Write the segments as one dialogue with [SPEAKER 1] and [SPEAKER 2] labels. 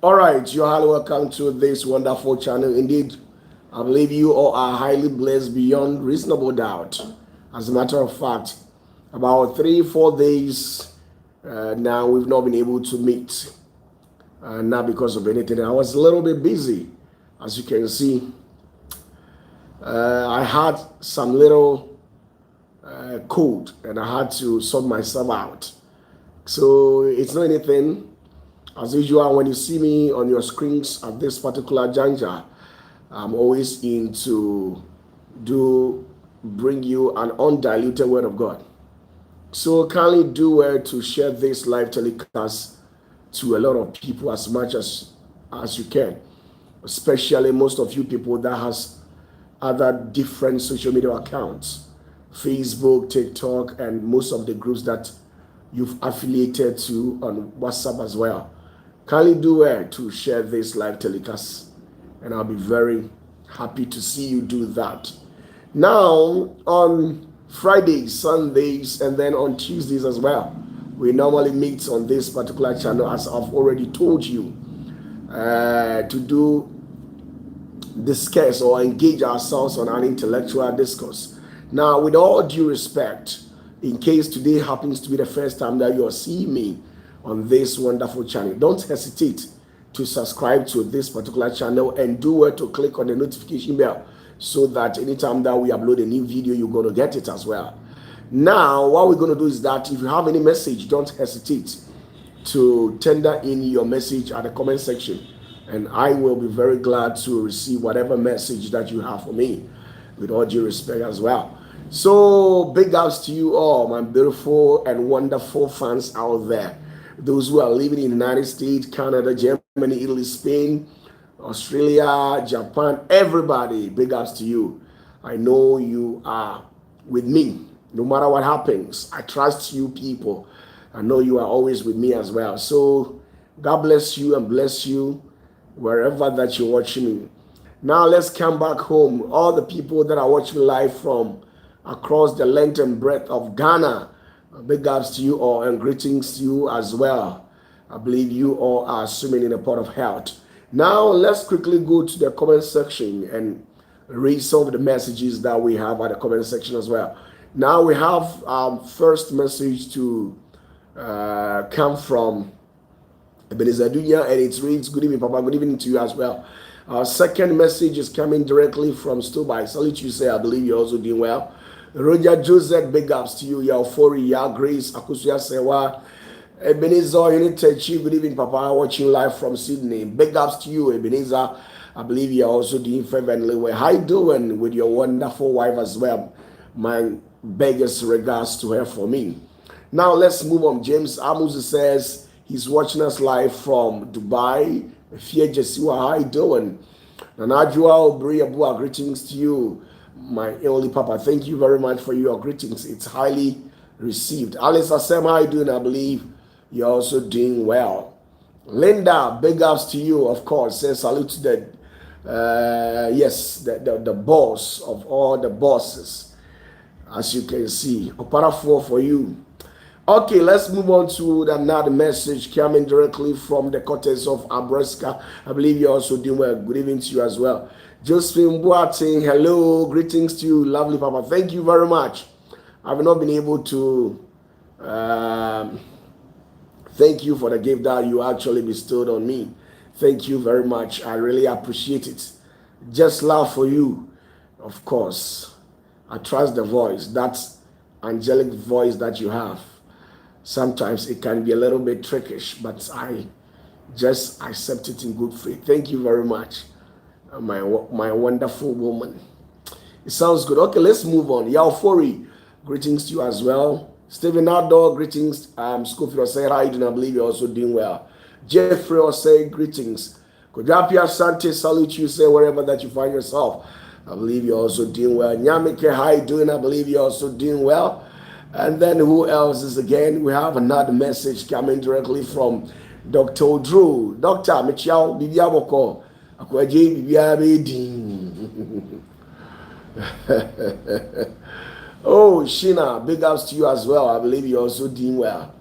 [SPEAKER 1] All right, you're highly welcome to this wonderful channel. Indeed, I believe you all are highly blessed beyond reasonable doubt. As a matter of fact, about 3 4 days now we've not been able to meet, not because of anything. I was a little bit busy, as you can see. I had some little cold, and I had to sort myself out. So it's not anything. As usual, when you see me on your screens at this particular juncture, I'm always in to bring you an undiluted word of God. So kindly do well to share this live telecast to a lot of people as much as you can, especially most of you people that has other different social media accounts, Facebook, TikTok, and most of the groups that you've affiliated to on WhatsApp as well. Kindly do well to share this live telecast, and I'll be very happy to see you do that. Now, on Fridays, Sundays, and then on Tuesdays as well, we normally meet on this particular channel, as I've already told you, to discuss or engage ourselves on an intellectual discourse. Now, with all due respect, in case today happens to be the first time that you're seeing me on this wonderful channel, don't hesitate to subscribe to this particular channel and do well to click on the notification bell so that anytime that we upload a new video, you're going to get it as well. Now, what we're going to do is that if you have any message, don't hesitate to tender in your message at the comment section, and I will be very glad to receive whatever message that you have for me, with all due respect as well. So big ups to you all, my beautiful and wonderful fans out there. Those who are living in the United States, Canada, Germany, Italy, Spain, Australia, Japan, everybody, big ups to you. I know you are with me no matter what happens. I trust you people. I know you are always with me as well. So God bless you and bless you wherever that you're watching me. Now let's come back home. All the people that are watching live from across the length and breadth of Ghana, big ups to you all and greetings to you as well. I believe you all are swimming in a pot of health. Now let's quickly go to the comment section and read some of the messages that we have at the comment section as well. Now we have first message to come from Ebenezer Dunya, and it reads, "Good evening, Papa. Good evening to you as well." Our second message is coming directly from Stubai. Salute you, say. I believe you're also doing well. Roger Joseph, big ups to you. Yaufori, Ya Grace, Akusuya Sewa, Ebenezer, Unitechi, good evening, Papa. Watching live from Sydney. Big ups to you, Ebenezer. I believe you're also doing fervently well. How you doing with your wonderful wife as well? My biggest regards to her for me. Now let's move on. James Amos says he's watching us live from Dubai. Fia Jesiwa, how you doing? Nanajua Obri Abua, greetings to you, my only Papa. Thank you very much for your greetings. It's highly received. Alice Asem, how you doing? I believe you're also doing well. Linda, big ups to you, of course. Says salute to the the boss of all the bosses, as you can see. OPATAFUOR for you. Okay, let's move on to another message coming directly from the courtesy of Abreska. I believe you're also doing well. Good evening to you as well. Josephine Boateng, hello, greetings to you, lovely Papa. Thank you very much. I've not been able to thank you for the gift that you actually bestowed on me. Thank you very much. I really appreciate it. Just love for you, of course. I trust the voice, that angelic voice that you have. Sometimes it can be a little bit trickish, but I just accept it in good faith. Thank you very much, my wonderful woman. It sounds good. Okay, let's move on. Yaufori, greetings to you as well. Stephen Ador, greetings. Schofield say hi, I believe you're also doing well. Jeffrey say greetings. Kodapia Sante, salute you, say wherever that you find yourself. I believe you're also doing well. Nyamike, how you doing? I believe you're also doing well. And then who else is again? We have another message coming directly from Dr. Drew. Dr. Michiao Bibiaboko. Akwaji Bibiabedin. Oh, Sheena, big ups to you as well. I believe you're also doing well.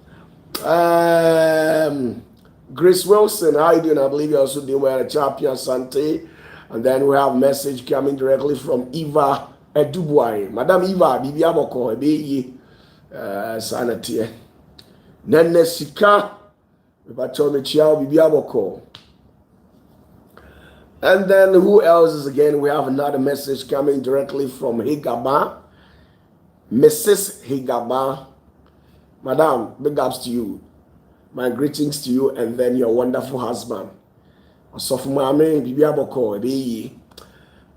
[SPEAKER 1] Grace Wilson, how you doing? I believe you're also doing well. Champion Sante. And then we have a message coming directly from Eva Edubuai. Madam Eva, Bibi Aboko, Ebeyi, Sanity. Nene Sika, Batomi Chiao, Bibi Aboko. And then who else is again? We have another message coming directly from Higaba. Mrs. Higaba. Madam, big ups to you. My greetings to you and then your wonderful husband.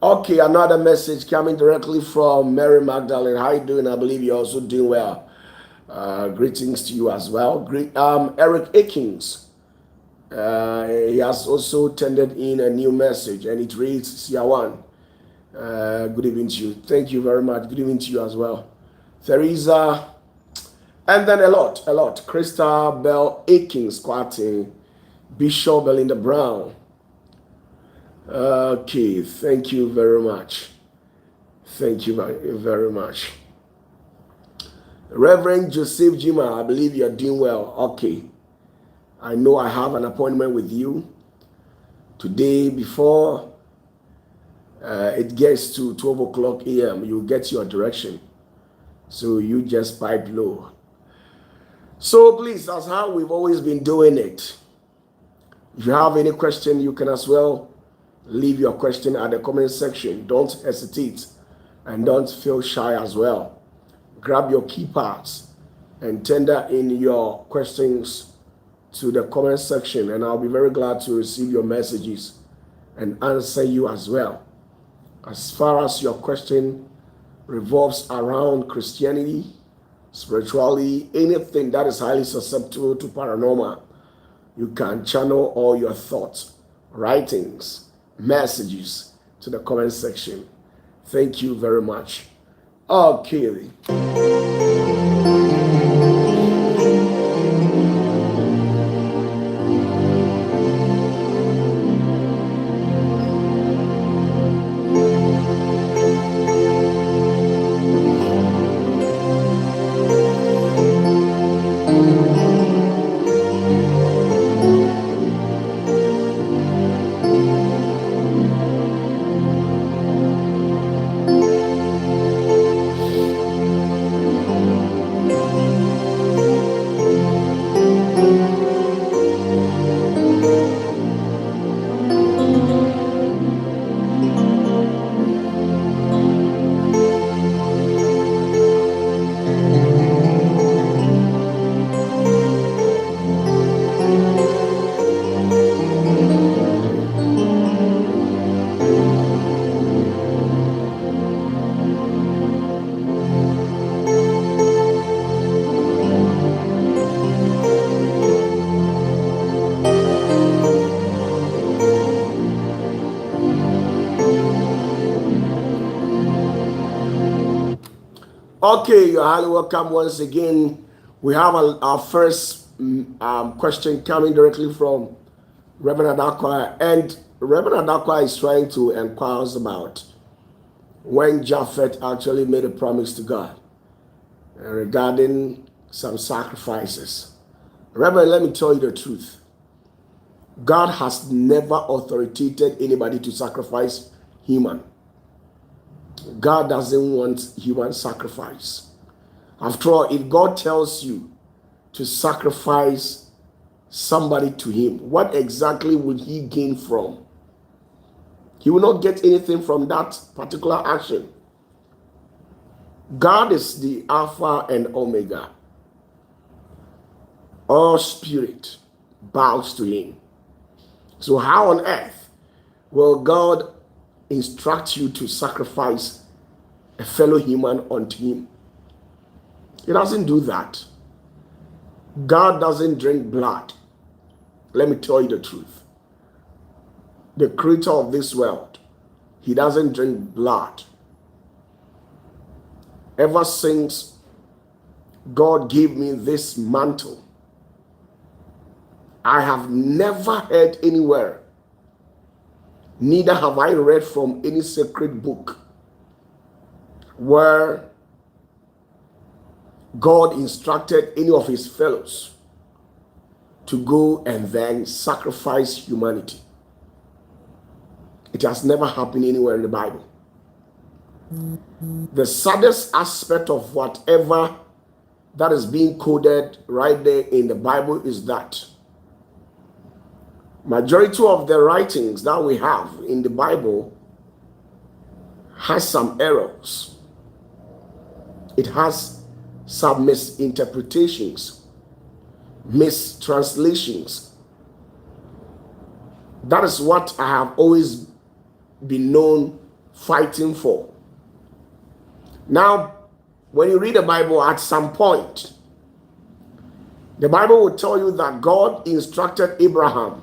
[SPEAKER 1] Okay, another message coming directly from Mary Magdalene. How you doing? I believe you're also doing well. Greetings to you as well. Eric Akins. He has also tendered in a new message and it reads, Siawan. Good evening to you. Thank you very much. Good evening to you as well. Theresa. And then a lot. Crystal Bell Akins, Kwate, Bishop Belinda Brown. Okay, thank you very much. Thank you very much. Reverend Joseph Jima, I believe you're doing well. Okay. I know I have an appointment with you today before it gets to 12 o'clock a.m. You get your direction. So you just pipe low. So please, that's how we've always been doing it. If you have any question, you can as well leave your question at the comment section. Don't hesitate and don't feel shy as well. Grab your keypads and tender in your questions to the comment section, and I'll be very glad to receive your messages and answer you as well. As far as your question revolves around Christianity, spirituality, anything that is highly susceptible to paranormal, you can channel all your thoughts, writings, messages to the comment section. Thank you very much. Okay. Okay, you're highly welcome once again. We have our first question coming directly from Reverend Adakwa, and Reverend Adakwa is trying to inquire about when Japhet actually made a promise to God regarding some sacrifices. Reverend, let me tell you the truth. God has never authoritated anybody to sacrifice human. God doesn't want human sacrifice. After all, if God tells you to sacrifice somebody to him, what exactly would he gain from? He will not get anything from that particular action. God is the Alpha and Omega. All spirit bows to him. So how on earth will God instruct you to sacrifice a fellow human unto him? He doesn't do that. God doesn't drink blood. Let me tell you the truth. The creator of this world, he doesn't drink blood. Ever since God gave me this mantle, I have never heard anywhere, neither have I read from any sacred book where God instructed any of his fellows to go and then sacrifice humanity. It has never happened anywhere in the Bible. The saddest aspect of whatever that is being coded right there in the Bible is that majority of the writings that we have in the Bible has some errors. It has some misinterpretations, mistranslations. That is what I have always been known fighting for. Now, when you read the Bible, at some point, the Bible will tell you that God instructed Abraham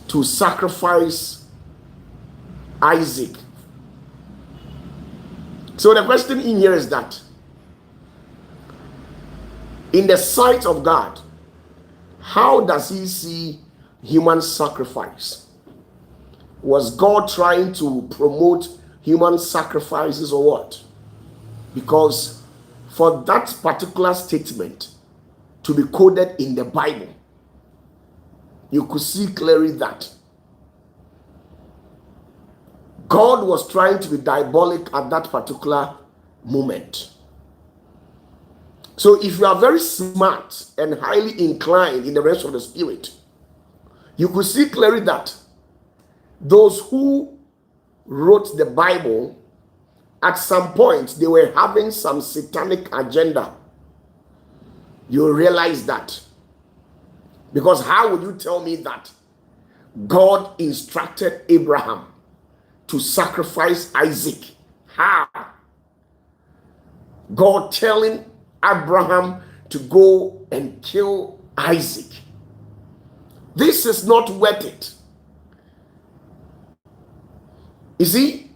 [SPEAKER 1] to sacrifice Isaac. So the question in here is that, in the sight of God, how does he see human sacrifice? Was God trying to promote human sacrifices or what? Because for that particular statement to be coded in the Bible, you could see clearly that God was trying to be diabolic at that particular moment. So if you are very smart and highly inclined in the rest of the spirit, you could see clearly that those who wrote the Bible, at some point, they were having some satanic agenda. You realize that. Because how would you tell me that God instructed Abraham to sacrifice Isaac? How? God telling Abraham to go and kill Isaac. This is not worth it. You see,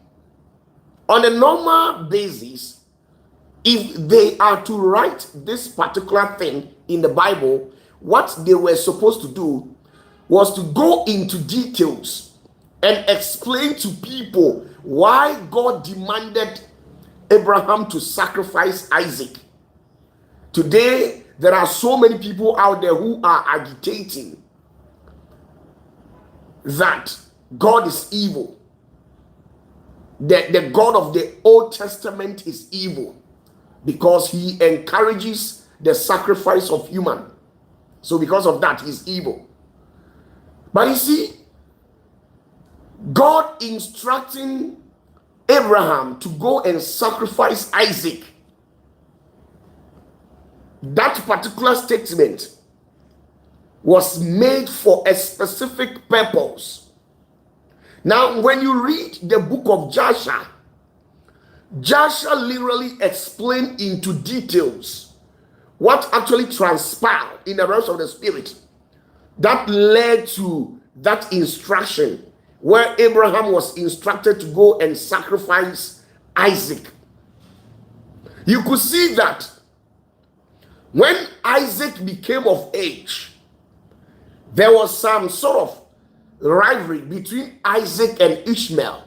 [SPEAKER 1] on a normal basis, if they are to write this particular thing in the Bible, what they were supposed to do was to go into details and explain to people why God demanded Abraham to sacrifice Isaac. Today, there are so many people out there who are agitating that God is evil. The God of the Old Testament is evil because he encourages the sacrifice of human. So because of that, he's evil. But you see, God instructing Abraham to go and sacrifice Isaac, that particular statement was made for a specific purpose. Now, when you read the book of Joshua, Joshua literally explained into details what actually transpired in the realms of the spirit that led to that instruction where Abraham was instructed to go and sacrifice Isaac. You could see that when Isaac became of age, there was some sort of rivalry between Isaac and Ishmael.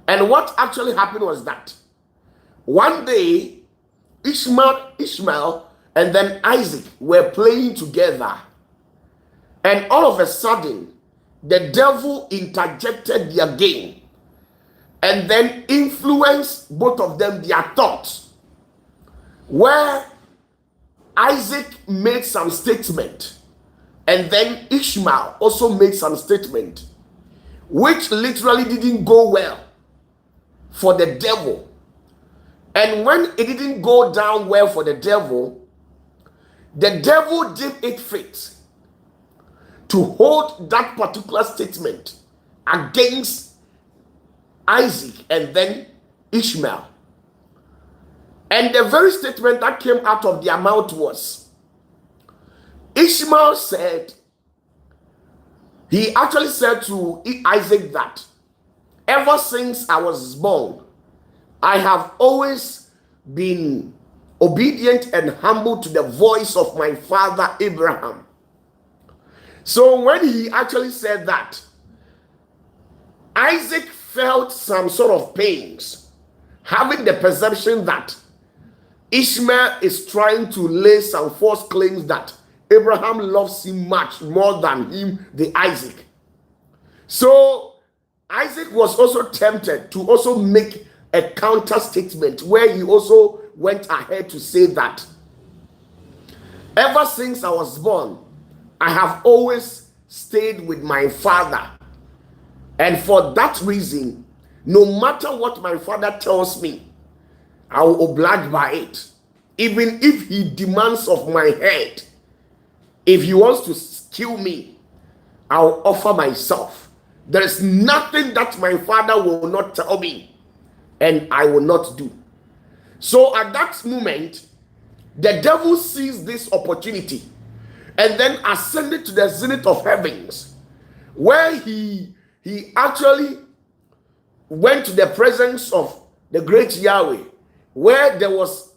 [SPEAKER 1] And what actually happened was that one day Ishmael and then Isaac were playing together, and all of a sudden the devil interjected their game and then influenced both of them their thoughts, where Isaac made some statement and then Ishmael also made some statement, which literally didn't go well for the devil. And when it didn't go down well for the devil did it fit to hold that particular statement against Isaac and then Ishmael. And the very statement that came out of their mouth was, Ishmael said, he actually said to Isaac that ever since I was born, I have always been obedient and humble to the voice of my father Abraham. So when he actually said that, Isaac felt some sort of pains, having the perception that Ishmael is trying to lay some false claims that Abraham loves him much more than him, the Isaac. So Isaac was also tempted to also make a counter statement where he also went ahead to say that ever since I was born, I have always stayed with my father. And for that reason, no matter what my father tells me, I will oblige by it. Even if he demands of my head, if he wants to kill me, I will offer myself. There is nothing that my father will not tell me and I will not do. So at that moment, the devil sees this opportunity and then ascended to the zenith of heavens, where he actually went to the presence of the great Yahweh, where there was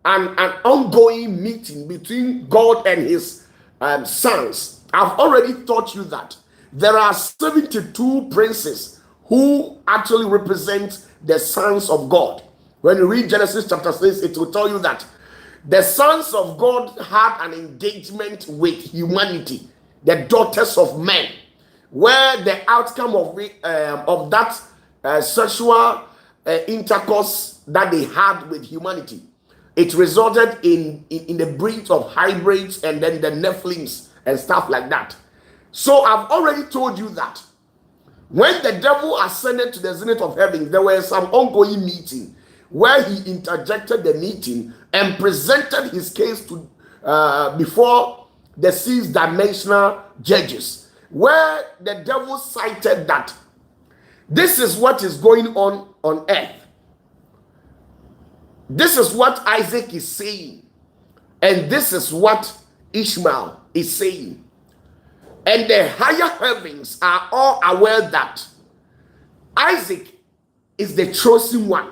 [SPEAKER 1] an ongoing meeting between God and his sons. I've already taught you that there are 72 princes who actually represent the sons of God. When you read Genesis chapter 6, it will tell you that the sons of God had an engagement with humanity, the daughters of men, where the outcome of that sexual intercourse that they had with humanity, it resulted in the breed of hybrids and then the Nephilims and stuff like that. So I've already told you that when the devil ascended to the zenith of heaven, there was some ongoing meeting where he interjected the meeting and presented his case to before the six-dimensional judges, where the devil cited that this is what is going on earth. This is what Isaac is saying, and this is what Ishmael is saying. And the higher heavens are all aware that Isaac is the chosen one.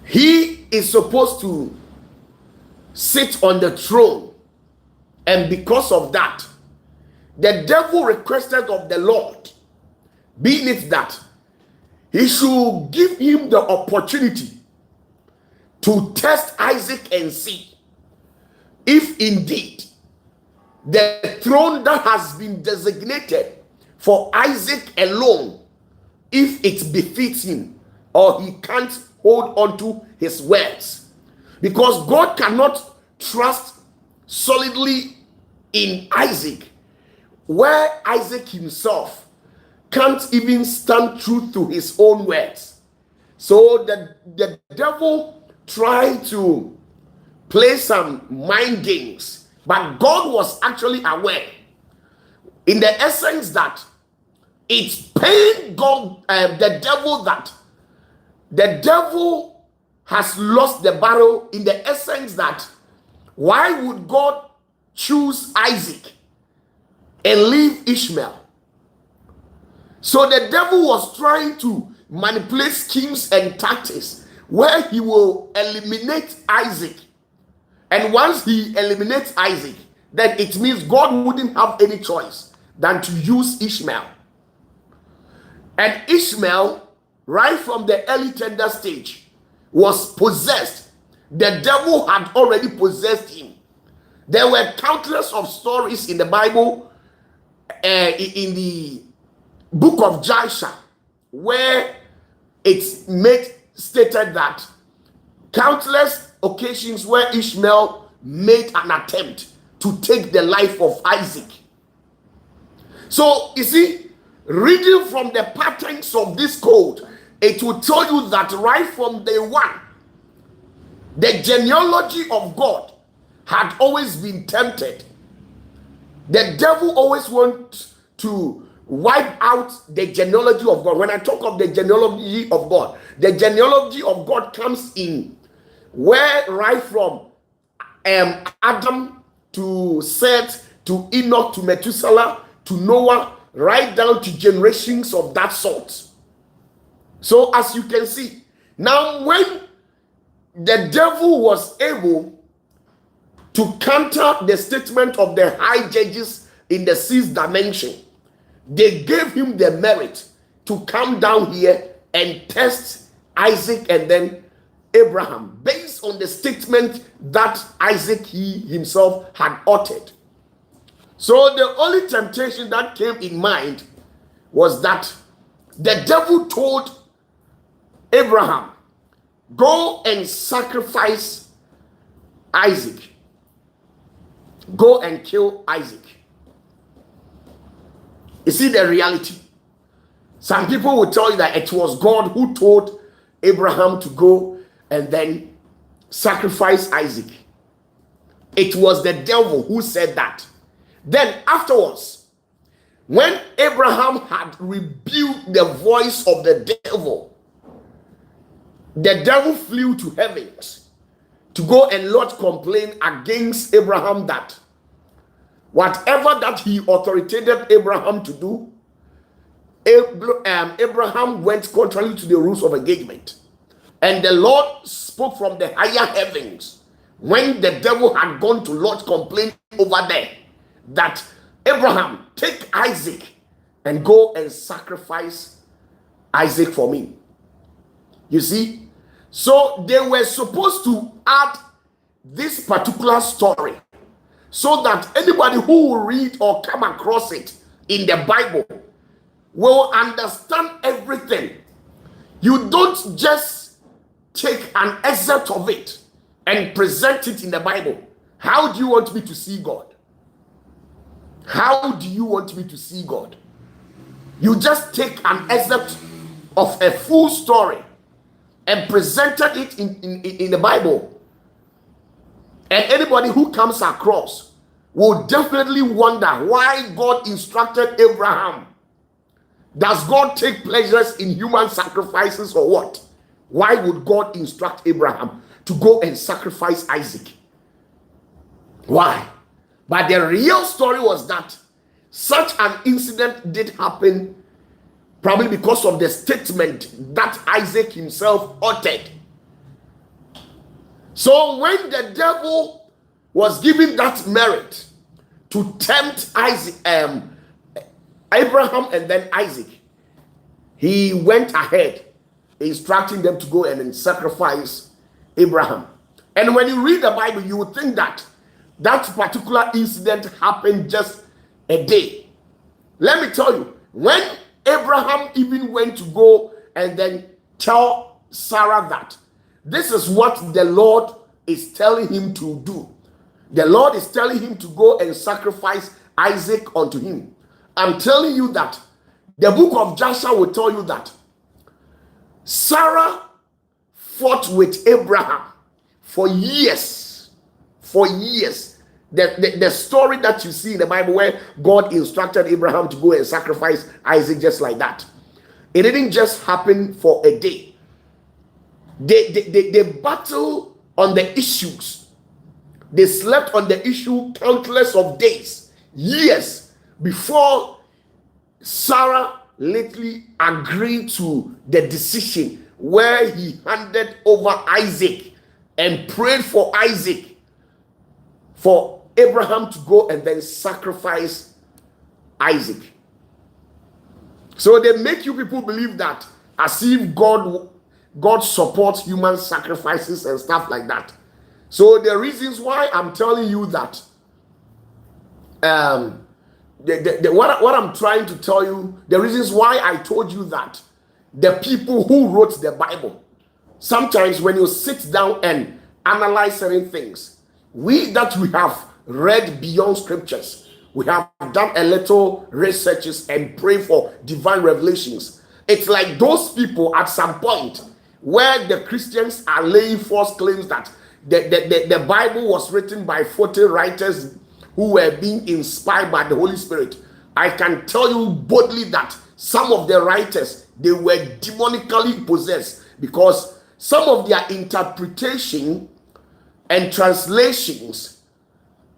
[SPEAKER 1] He is supposed to sit on the throne. And because of that, the devil requested of the Lord, being it that he should give him the opportunity to test Isaac and see if indeed the throne that has been designated for Isaac alone, if it befits him or he can't hold on to his words. Because God cannot trust solidly in Isaac, where Isaac himself can't even stand true to his own words. So the devil tried to play some mind games, but God was actually aware in the essence that it pained God, the devil, that the devil has lost the battle, in the essence that why would God choose Isaac and leave Ishmael? So the devil was trying to manipulate schemes and tactics where he will eliminate Isaac. And once he eliminates Isaac, then it means God wouldn't have any choice than to use Ishmael. And Ishmael, right from the early tender stage, was possessed. The devil had already possessed him. There were countless of stories in the Bible, in the book of Joshua, where it's stated that countless occasions where Ishmael made an attempt to take the life of Isaac. So you see, reading from the patterns of this code, it will tell you that right from day one, the genealogy of God had always been tempted. The devil always wants to wipe out the genealogy of God. When I talk of the genealogy of God, the genealogy of God comes in where right from Adam to Seth to Enoch to Methuselah to Noah, right down to generations of that sort. So as you can see, now when the devil was able to counter the statement of the high judges in the sixth dimension, they gave him the merit to come down here and test Isaac and then Abraham based based on the statement that Isaac he himself had uttered. So the only temptation that came in mind was that the devil told Abraham, go and sacrifice Isaac. Go and kill Isaac. You see the reality. Some people will tell you that it was God who told Abraham to go and then sacrifice Isaac. It was the devil who said that. Then afterwards, when Abraham had rebuked the voice of the devil flew to heavens to go and lodge complaint against Abraham that whatever that he authoritated Abraham to do, Abraham went contrary to the rules of engagement. And the Lord spoke from the higher heavens when the devil had gone to lodge complaint over there that Abraham, take Isaac and go and sacrifice Isaac for me. You see? So they were supposed to add this particular story so that anybody who will read or come across it in the Bible will understand everything. You don't just take an excerpt of it and present it in the Bible. How do you want me to see God? How do you want me to see God? You just take an excerpt of a full story and presented it in the Bible. And anybody who comes across will definitely wonder why God instructed Abraham. Does God take pleasures in human sacrifices or what? Why would God instruct Abraham to go and sacrifice Isaac? Why? But the real story was that such an incident did happen probably because of the statement that Isaac himself uttered. So when the devil was given that merit to tempt Abraham and then Isaac, he went ahead instructing them to go and sacrifice Abraham. And when you read the Bible, you would think that that particular incident happened just a day. Let me tell you, when Abraham even went to go and then tell Sarah that this is what the Lord is telling him to do. The Lord is telling him to go and sacrifice Isaac unto him. I'm telling you that the book of Joshua will tell you that Sarah fought with Abraham for years. For years. The story that you see in the Bible where God instructed Abraham to go and sacrifice Isaac just like that. It didn't just happen for a day. They battled on the issues. They slept on the issue countless of days, years, before Sarah lately agreed to the decision where he handed over Isaac and prayed for Isaac, for Abraham to go and then sacrifice Isaac. So they make you people believe that as if God supports human sacrifices and stuff like that. So the reasons why I'm telling you that what I'm trying to tell you, the reasons why I told you that the people who wrote the Bible, sometimes when you sit down and analyze certain things, we have read beyond scriptures, we have done a little researches and pray for divine revelations. It's like those people at some point where the Christians are laying false claims that the Bible was written by 40 writers who were being inspired by the Holy Spirit. I can tell you boldly that some of the writers, they were demonically possessed, because some of their interpretation and translations,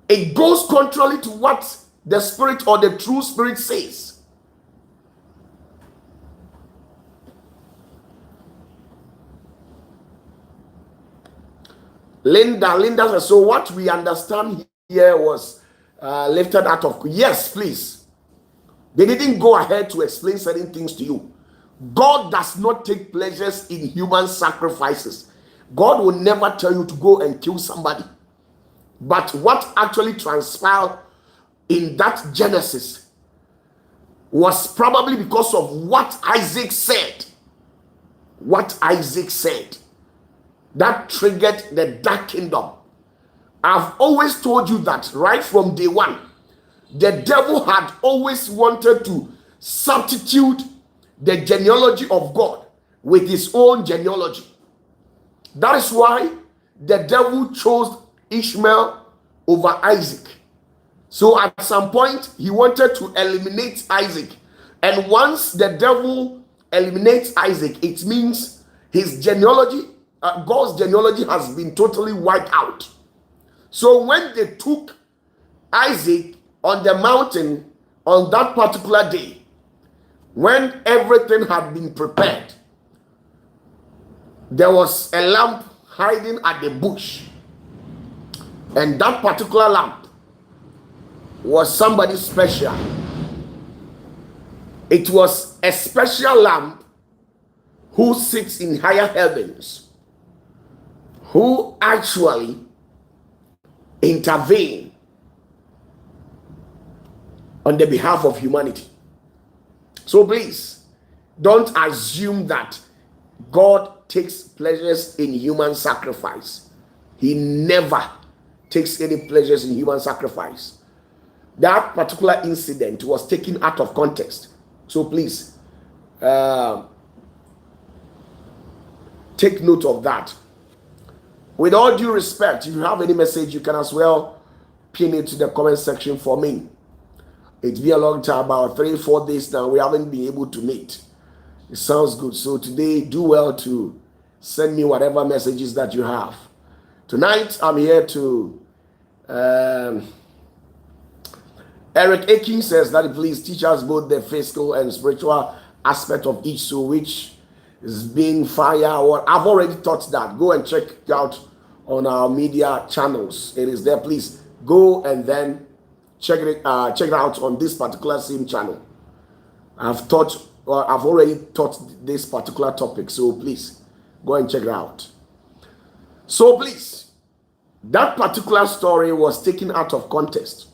[SPEAKER 1] it goes contrary to what the Spirit or the true Spirit says. Linda says, so what we understand here was lifted out of... Yes, please. They didn't go ahead to explain certain things to you. God does not take pleasures in human sacrifices. God will never tell you to go and kill somebody. But what actually transpired in that Genesis was probably because of what Isaac said. What Isaac said that triggered the dark kingdom. I've always told you that right from day one, the devil had always wanted to substitute the genealogy of God with his own genealogy. That is why the devil chose Ishmael over Isaac. So at some point, he wanted to eliminate Isaac. And once the devil eliminates Isaac, it means his genealogy, God's genealogy has been totally wiped out. So when they took Isaac on the mountain on that particular day, when everything had been prepared, there was a lamp hiding at the bush. And that particular lamp was somebody special. It was a special lamp who sits in higher heavens, who actually intervene on the behalf of humanity. So please, don't assume that God takes pleasures in human sacrifice. He never takes any pleasures in human sacrifice. That particular incident was taken out of context. So please, take note of that. With all due respect, if you have any message, you can as well pin it to the comment section for me. It's been a long time, about 3-4 days now. We haven't been able to meet. It sounds good. So today, do well to send me whatever messages that you have. Tonight, I'm here to... Eric Akin says that please teach us both the physical and spiritual aspect of each soul, which is being fire. Or I've already taught that. Go and check it out on our media channels. It is there. Please go and then check it out on this particular same channel. I've already taught this particular topic. So please go and check it out. So please, that particular story was taken out of context.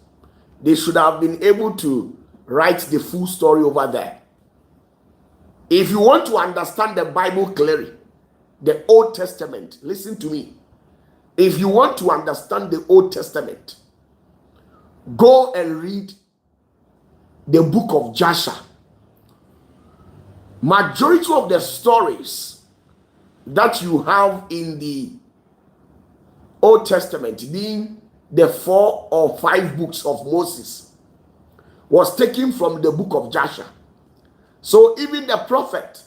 [SPEAKER 1] They should have been able to write the full story over there. If you want to understand the Bible clearly, the Old Testament, listen to me. If you want to understand the Old Testament, go and read the book of Joshua. Majority of the stories that you have in the Old Testament, being the 4 or 5 books of Moses, was taken from the book of Joshua. So even the prophet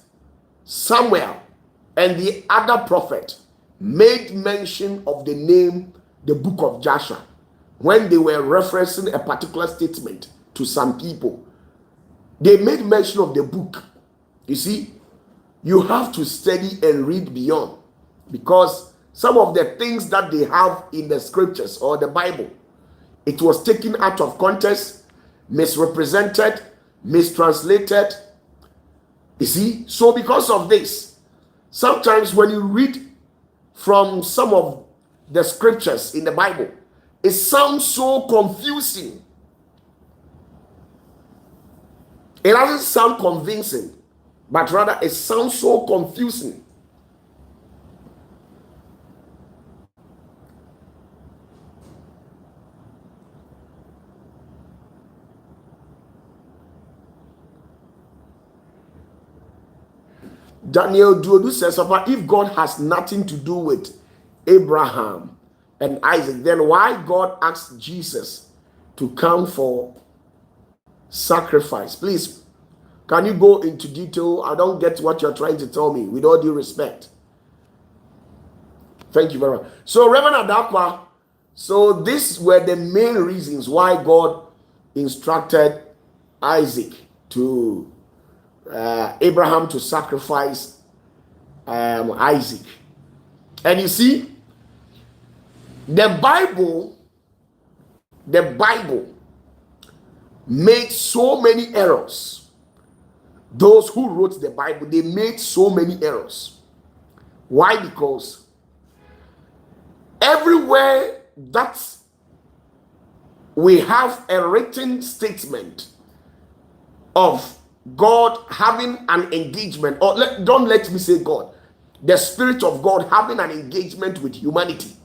[SPEAKER 1] Samuel and the other prophet made mention of the name, the book of Joshua, when they were referencing a particular statement to some people. They made mention of the book. You see, you have to study and read beyond, because some of the things that they have in the scriptures or the Bible, it was taken out of context, misrepresented, mistranslated. You see, so because of this, sometimes when you read from some of the scriptures in the Bible, it sounds so confusing. It doesn't sound convincing, but rather it sounds so confusing. Daniel Duodu says, if God has nothing to do with Abraham and Isaac, then why God asked Jesus to come for sacrifice? Please, can you go into detail? I don't get what you're trying to tell me, with all due respect. Thank you very much. So, Reverend Adakwa, so these were the main reasons why God instructed Isaac to Abraham to sacrifice Isaac. And you see, the Bible made so many errors. Those who wrote the Bible, they made so many errors. Why? Because Everywhere that we have a written statement of God having an engagement, or don't let me say God, the Spirit of God having an engagement with humanity,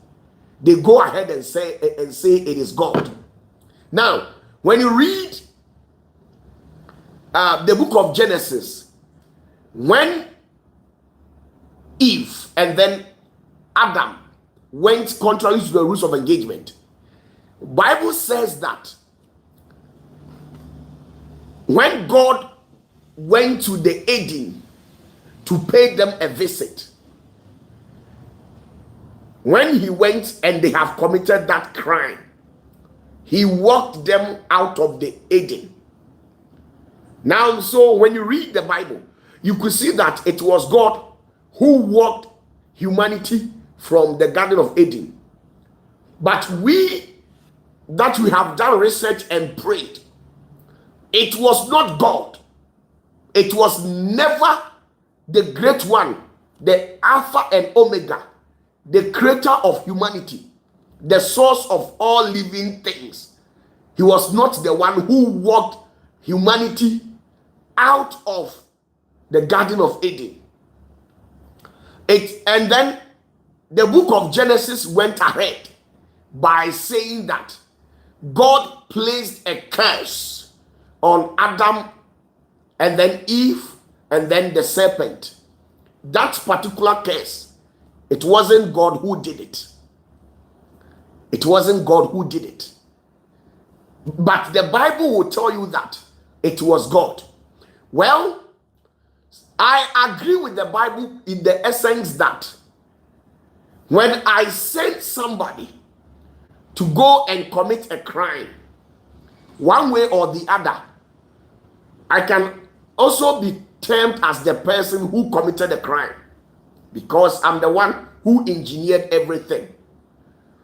[SPEAKER 1] they go ahead and say it is God. Now, when you read the book of Genesis, when Eve and then Adam went contrary to the rules of engagement, Bible says that when God went to the Eden to pay them a visit, when he went and they have committed that crime, he walked them out of the Eden. Now, so when you read the Bible, you could see that it was God who walked humanity from the Garden of Eden. But we have done research and prayed, it was not God. It was never the great one, the Alpha and Omega, the creator of humanity, the source of all living things. He was not the one who walked humanity out of the Garden of Eden. And then the book of Genesis went ahead by saying that God placed a curse on Adam and then Eve and then the serpent. That particular curse, it wasn't God who did it. It wasn't God who did it. But the Bible will tell you that it was God. Well, I agree with the Bible in the essence that when I send somebody to go and commit a crime, one way or the other, I can also be termed as the person who committed the crime, because I'm the one who engineered everything.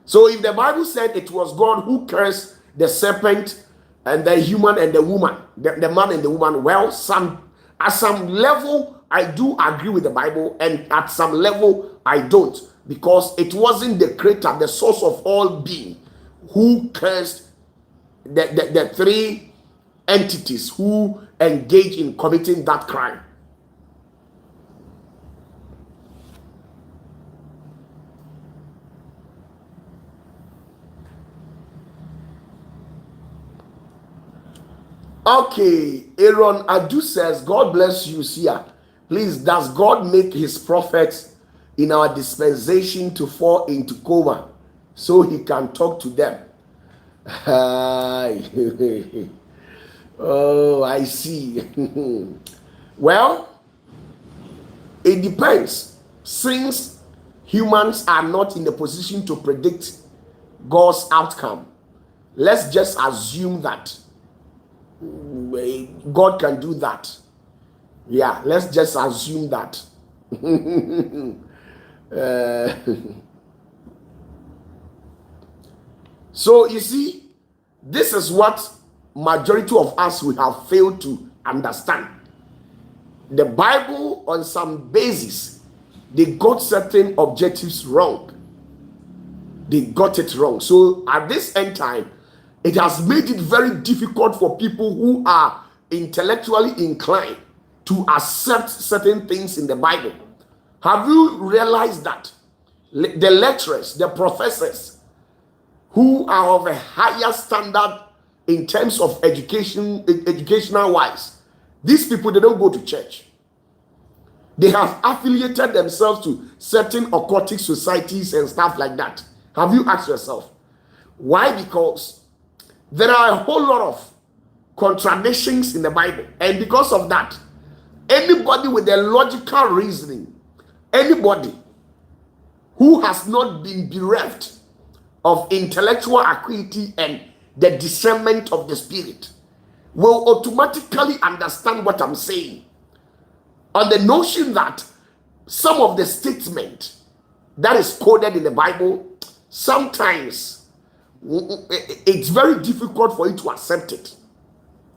[SPEAKER 1] So if the Bible said it was God who cursed the serpent and the human and the woman, the man and the woman, well, at some level I do agree with the Bible, and at some level I don't, because it wasn't the creator, the source of all being, who cursed the three entities who engage in committing that crime. Okay, Aaron Adu says, God bless you, Sia. Please, does God make his prophets in our dispensation to fall into coma so he can talk to them? Oh, I see. Well, it depends. Since humans are not in the position to predict God's outcome, let's just assume that God can do that. Yeah, let's just assume that. So you see, this is what majority of us we have failed to understand. The Bible, on some basis, they got certain objectives wrong. They got it wrong. So at this end time, it has made it very difficult for people who are intellectually inclined to accept certain things in the Bible. Have you realized that the lecturers, the professors, who are of a higher standard in terms of educational wise, these people, they don't go to church. They have affiliated themselves to certain occultic societies and stuff like that. Have you asked yourself why? Because there are a whole lot of contradictions in the Bible, and because of that, anybody with a logical reasoning, anybody who has not been bereft of intellectual acuity and the discernment of the spirit will automatically understand what I'm saying, on the notion that some of the statement that is coded in the Bible, sometimes it's very difficult for you to accept it.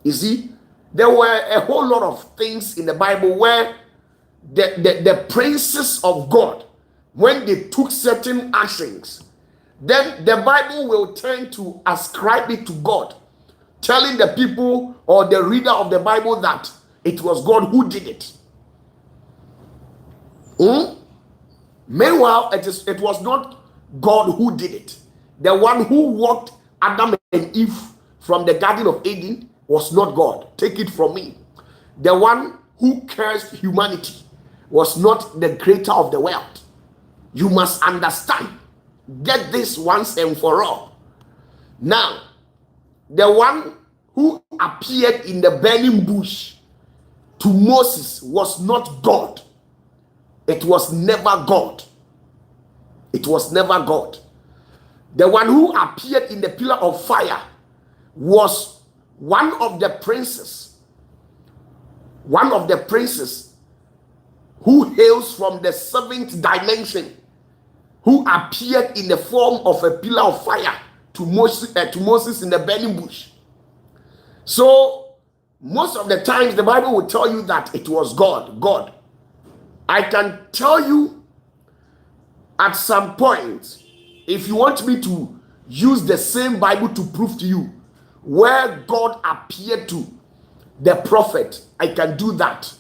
[SPEAKER 1] You see, there were a whole lot of things in the Bible where the princes of God, when they took certain actions, then the Bible will tend to ascribe it to God, telling the people or the reader of the Bible that it was God who did it. Meanwhile, it was not God who did it. The one who walked Adam and Eve from the Garden of Eden was not God. Take it from me. The one who cursed humanity was not the creator of the world. You must understand. Get this once and for all. Now, the one who appeared in the burning bush to Moses was not God. It was never God. It was never God. The one who appeared in the pillar of fire was one of the princes. One of the princes who hails from the seventh dimension, who appeared in the form of a pillar of fire to Moses in the burning bush. So, most of the times the Bible will tell you that it was God. I can tell you at some point, if you want me to use the same Bible to prove to you where God appeared to the prophet, I can do that.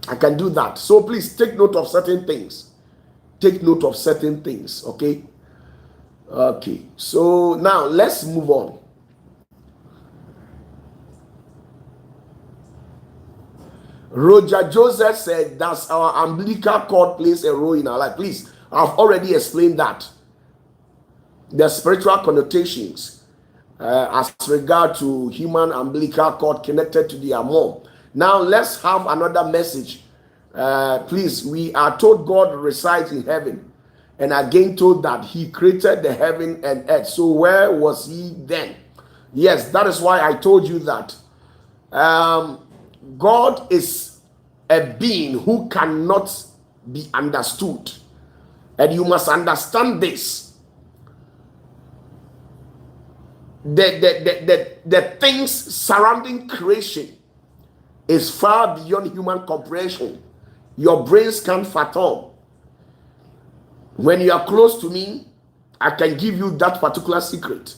[SPEAKER 1] I can do that. So please take note of certain things. Take note of certain things, okay? Okay, so now let's move on. Roger Joseph said, does our umbilical cord plays a role in our life? Please, I've already explained that. The spiritual connotations as regard to human umbilical cord connected to their mom. Now, let's have another message. Please, we are told God resides in heaven, and again told that he created the heaven and earth. So where was he then? Yes, that is why I told you that God is a being who cannot be understood. And you must understand this. The things surrounding creation is far beyond human comprehension. Your brains can't fathom. When you are close to me, I can give you that particular secret.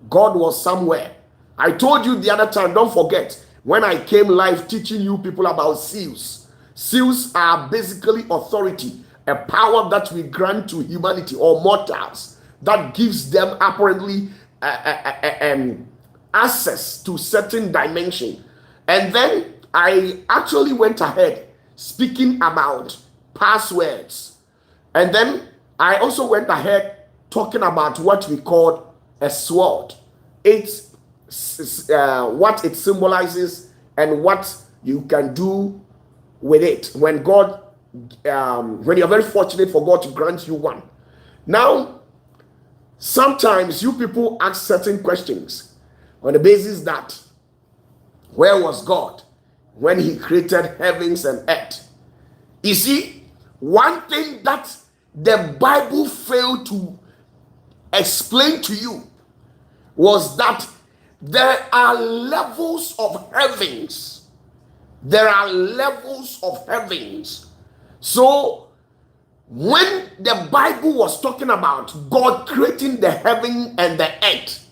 [SPEAKER 1] God was somewhere. I told you the other time, don't forget, when I came live teaching you people about seals. Seals are basically authority, a power that we grant to humanity or mortals that gives them apparently access to certain dimension. And then I actually went ahead speaking about passwords. And then I also went ahead talking about what we call a sword. It's what it symbolizes and what you can do with it when God, when you're very fortunate for God to grant you one. Now, sometimes you people ask certain questions on the basis that where was God when he created heavens and earth? You see, one thing that the Bible failed to explain to you was that there are levels of heavens. There are levels of heavens. So, when the Bible was talking about God creating the heaven and the earth,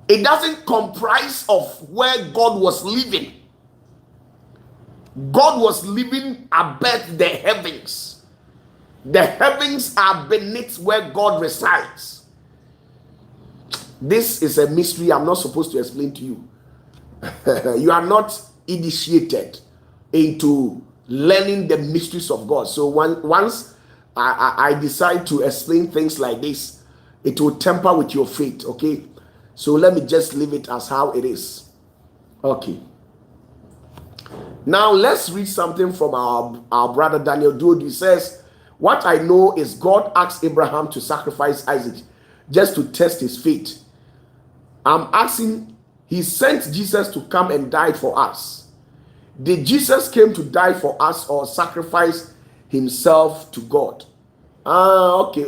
[SPEAKER 1] it doesn't comprise of where God was living. God was living above the heavens. The heavens are beneath where God resides. This is a mystery I'm not supposed to explain to you. You are not initiated into learning the mysteries of God. So once I decide to explain things like this, it will temper with your faith, okay? So let me just leave it as how it is. Okay. Now let's read something from our brother Daniel Dodu. He says, what I know is God asked Abraham to sacrifice Isaac just to test his faith. I'm asking, he sent Jesus to come and die for us. Did Jesus came to die for us or sacrifice himself to God? Okay.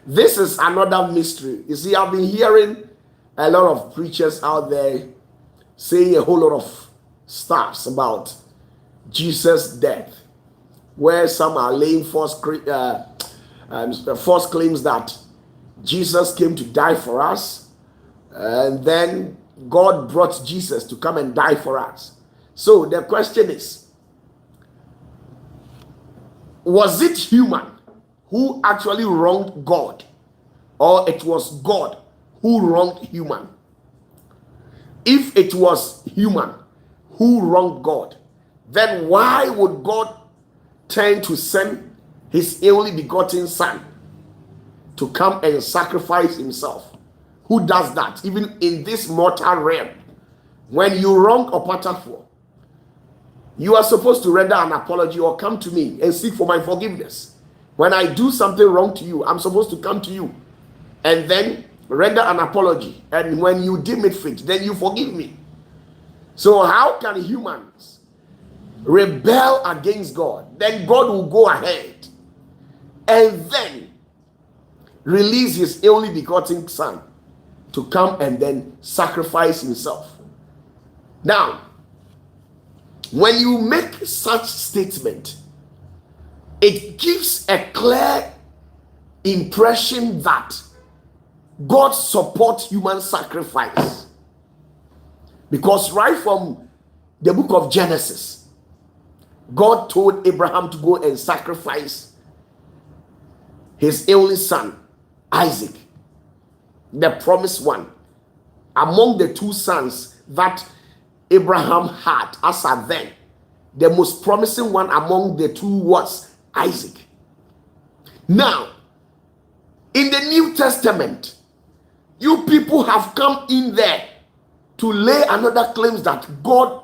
[SPEAKER 1] This is another mystery. You see, I've been hearing a lot of preachers out there saying a whole lot of stuff about Jesus' death. where some are laying false claims that Jesus came to die for us, and then God brought Jesus to come and die for us. So the question is, was it human who actually wronged God, or it was God who wronged human? If it was human who wronged God, then why would God turn to send his only begotten son to come and sacrifice himself? Who does that even in this mortal realm? When you wrong OPATAFUOR, you are supposed to render an apology or come to me and seek for my forgiveness. When I do something wrong to you, I'm supposed to come to you and then render an apology. And when you deem it fit, then you forgive me. So how can humans rebel against God? Then God will go ahead and then release his only begotten son to come and then sacrifice himself. Now, when you make such statement, it gives a clear impression that God supports human sacrifice. Because right from the book of Genesis, God told Abraham to go and sacrifice his only son, Isaac, the promised one. Among the two sons that Abraham had as at then, the most promising one among the two was Isaac. Now, in the New Testament, you people have come in there to lay another claims that God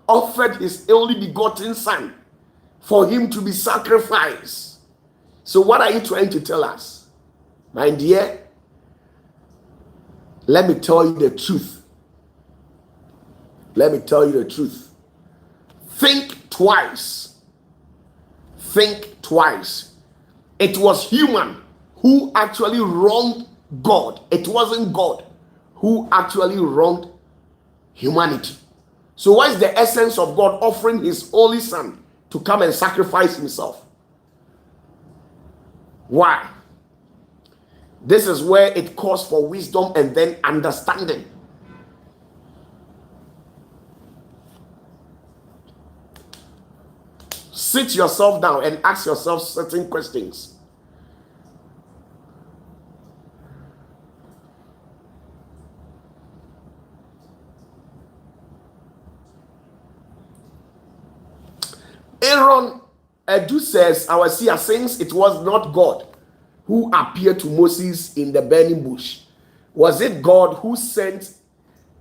[SPEAKER 1] offered his only begotten son for him to be sacrificed. So what are you trying to tell us? My dear, let me tell you the truth. Let me tell you the truth. Think twice. Think twice. It was human who actually wronged God. It wasn't God who actually wronged humanity. So what is the essence of God offering his only son to come and sacrifice himself? Why? This is where it calls for wisdom and then understanding. Sit yourself down and ask yourself certain questions. Aaron Edu says, our seer, since it was not God who appeared to Moses in the burning bush, was it God who sent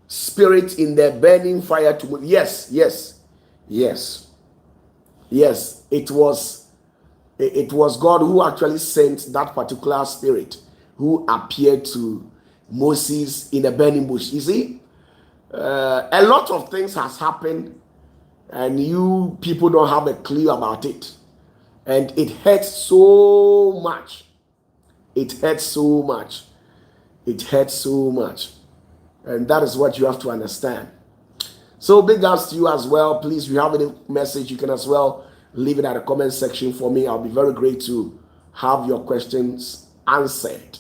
[SPEAKER 1] spirit in the burning fire to Moses? Yes, it was God who actually sent that particular spirit who appeared to Moses in the burning bush. You see, a lot of things has happened and you people don't have a clue about it, and it hurts so much. It hurts so much. And that is what you have to understand. So big ups to you as well. Please, if you have any message, you can as well leave it at the comment section for me. I'll be very great to have your questions answered.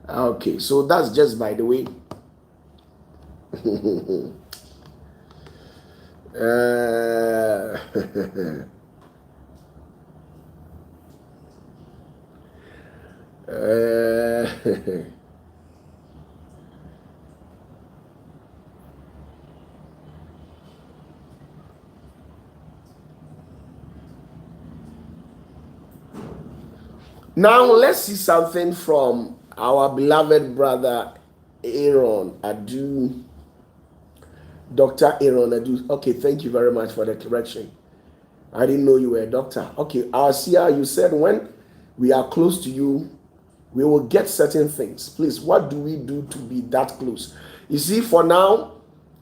[SPEAKER 1] Okay, so that's just by the way. Now let's see something from our beloved brother Aaron Adu. Dr. Aaron Adu. Okay, thank you very much for the correction. I didn't know you were a doctor. Okay, our seer, you said when we are close to you, we will get certain things. Please, what do we do to be that close? You see, for now,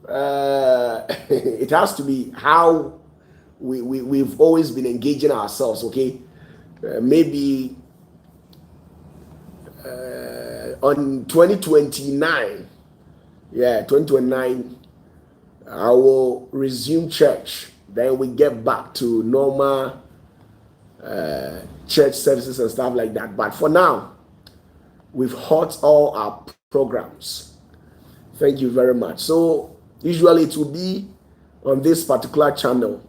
[SPEAKER 1] it has to be how we've always been engaging ourselves, okay? Maybe on 2029, 2029, I will resume church. Then we get back to normal church services and stuff like that. But for now, we've halt all our programs. Thank you very much. So usually it will be on this particular channel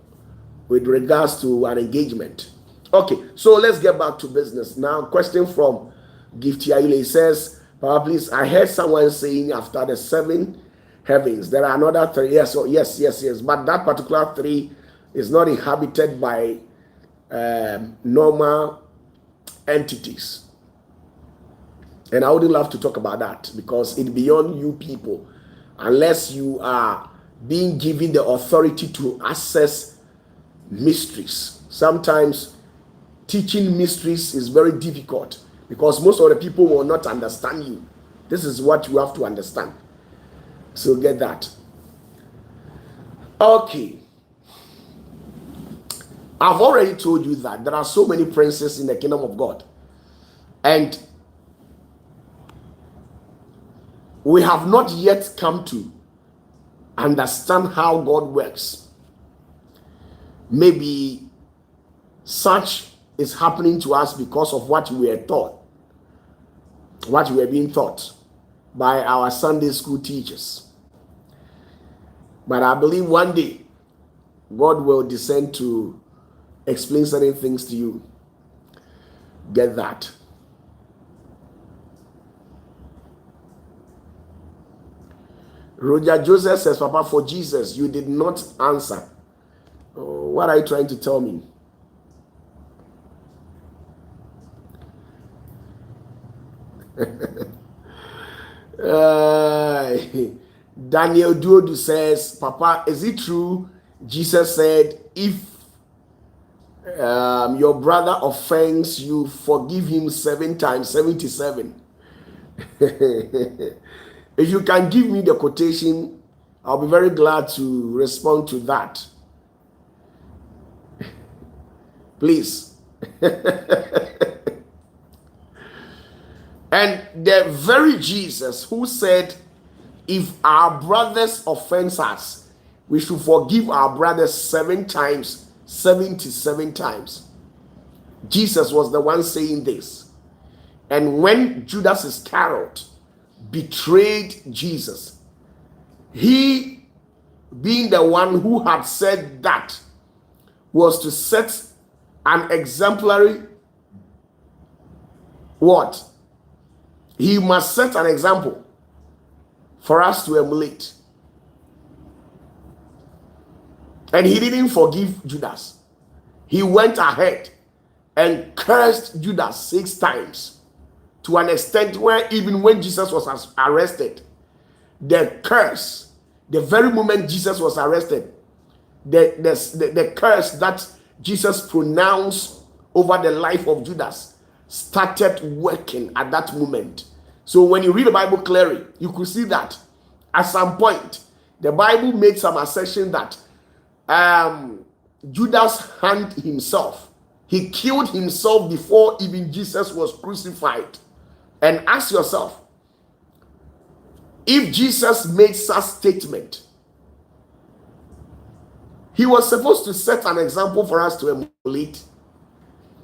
[SPEAKER 1] with regards to an engagement. Okay, so let's get back to business. Now, question from Gifty Ayule says, Papa, please, I heard someone saying after the 7 heavens, there are another 3. Yes, oh, yes. But that particular 3 is not inhabited by normal entities. And I wouldn't love to talk about that because it's beyond you people. Unless you are being given the authority to access mysteries. Sometimes teaching mysteries is very difficult because most of the people will not understand you. This is what you have to understand. So get that. Okay. I've already told you that there are so many princes in the kingdom of God. And we have not yet come to understand how God works. Maybe such is happening to us because of what we were taught, what we were being taught by our Sunday school teachers. But I believe one day God will descend to explain certain things to you. Get that. Roger Joseph says, Papa, for Jesus, you did not answer. Oh, what are you trying to tell me? Daniel Duodu says, Papa, is it true? Jesus said, if your brother offends you, forgive him 7 times, 77. If you can give me the quotation, I'll be very glad to respond to that. Please. And the very Jesus who said, if our brothers offend us, we should forgive our brothers 7 times, 77 times. Jesus was the one saying this. And when Judas Iscariot betrayed Jesus, he, being the one who had said that, was to set an exemplary what? He must set an example for us to emulate. And he didn't forgive Judas. He went ahead and cursed Judas 6 times, to an extent where even when Jesus was arrested, the curse, the very moment Jesus was arrested, the curse that Jesus pronounced over the life of Judas started working at that moment. So when you read the Bible clearly, you could see that at some point, the Bible made some assertion that Judas hanged himself. He killed himself before even Jesus was crucified. And ask yourself, if Jesus made such statement, he was supposed to set an example for us to emulate.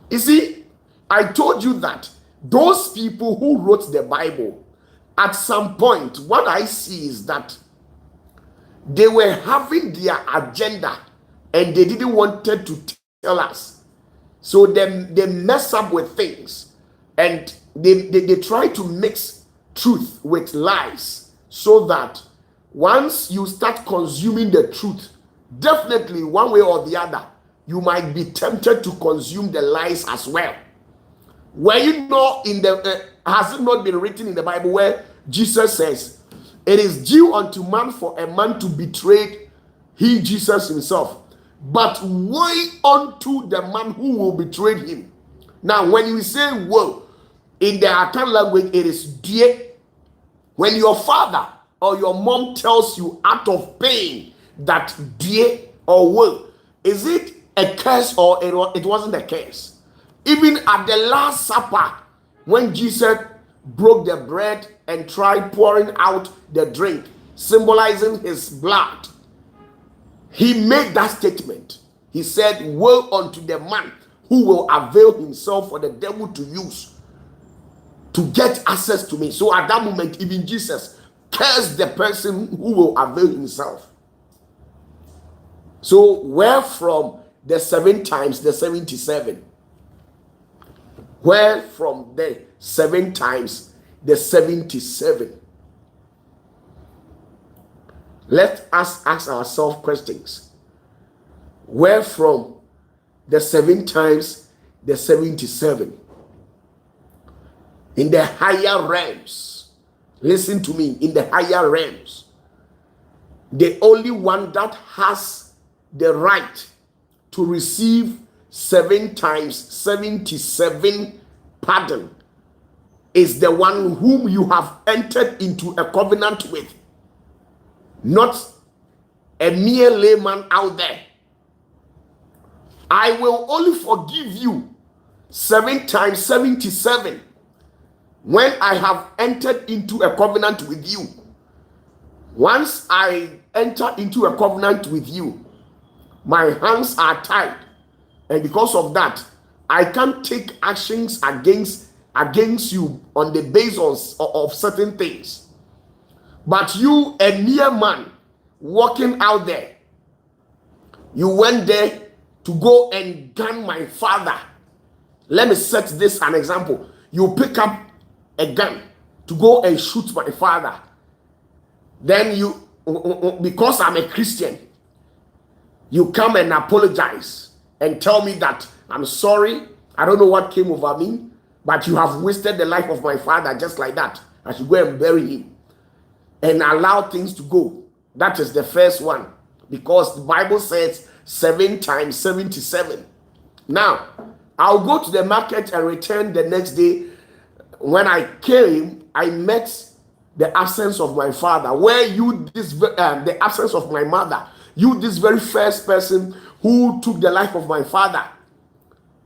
[SPEAKER 1] You see, I told you that those people who wrote the Bible, at some point, what I see is that they were having their agenda and they didn't want to tell us. So they mess up with things and they try to mix truth with lies so that once you start consuming the truth, definitely one way or the other, you might be tempted to consume the lies as well. Where you know in the has it not been written in the Bible where Jesus says, it is due unto man for a man to betray he, Jesus himself, but woe unto the man who will betray him. Now, when you say woe, in the Akan language, it is dear. When your father or your mom tells you out of pain that dear or woe, is it a curse or it wasn't a curse? Even at the Last Supper, when Jesus broke the bread and tried pouring out the drink, symbolizing his blood, he made that statement. He said, woe unto the man who will avail himself for the devil to use to get access to me. So at that moment, even Jesus cursed the person who will avail himself. So where from the 7 times the 77? Where from the 7 times the 77? Let us ask ourselves questions. Where from the 7 times the 77? In the higher realms, listen to me, in the higher realms, the only one that has the right to receive 7 times 77 pardon is the one whom you have entered into a covenant with, not a mere layman out there. I will only forgive you 7 times 77 when I have entered into a covenant with you. Once I enter into a covenant with you, my hands are tied, and because of that, I can't take actions against you on the basis of certain things. But you, a mere man walking out there, you went there to go and gun my father. Let me set this an example. You pick up a gun to go and shoot my father. Then you, because I'm a Christian, you come and apologize and tell me that I'm sorry, I don't know what came over me, but you have wasted the life of my father just like that. I should go and bury him and allow things to go. That is the first one, because the Bible says 7 times 77. Now, I'll go to the market and return the next day. When I came, I met the absence of my father. Where you, the absence of my mother, you, this very first person who took the life of my father.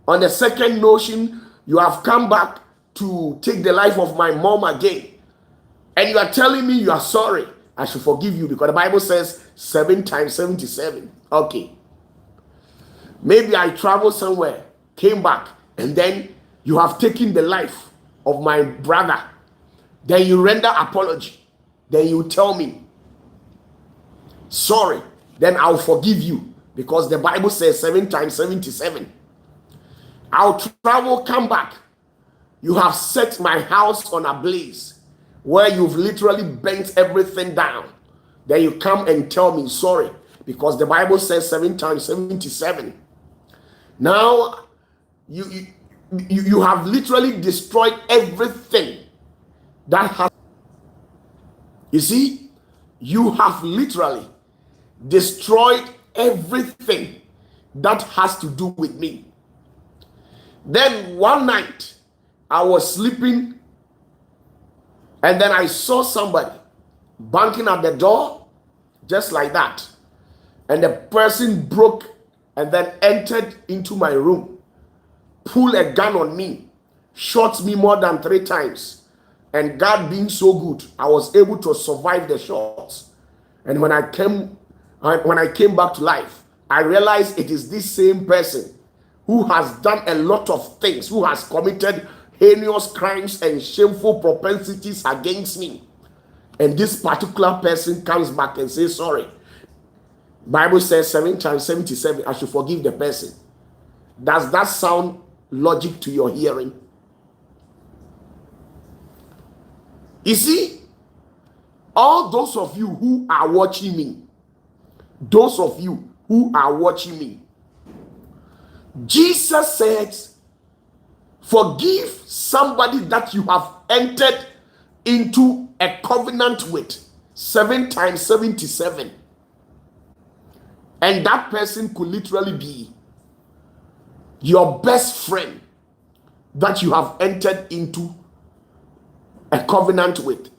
[SPEAKER 1] On the second notion, you have come back to take the life of my mom again. And you are telling me you are sorry. I should forgive you because the Bible says 7 times 77. Okay. Maybe I traveled somewhere, came back, and then you have taken the life of my brother. Then you render apology. Then you tell me, sorry. Then I'll forgive you because the Bible says 7 times 77. I'll travel, come back. You have set my house on a blaze where you've literally bent everything down. Then you come and tell me sorry because the Bible says 7 times 77. Now, you have literally destroyed everything that has. You see, you have literally destroyed everything that has to do with me. Then one night, I was sleeping, and then I saw somebody banging at the door, just like that. And the person broke and then entered into my room, pulled a gun on me, shot me more than 3 times. And God being so good, I was able to survive the shots. And when I came back to life, I realized it is this same person who has done a lot of things, who has committed heinous crimes and shameful propensities against me. And this particular person comes back and says sorry. Bible says 7 times 77, I should forgive the person. Does that sound logic to your hearing? You see, all those of you who are watching me, Jesus said, forgive somebody that you have entered into a covenant with 7 times 77. And that person could literally be your best friend that you have entered into a covenant with,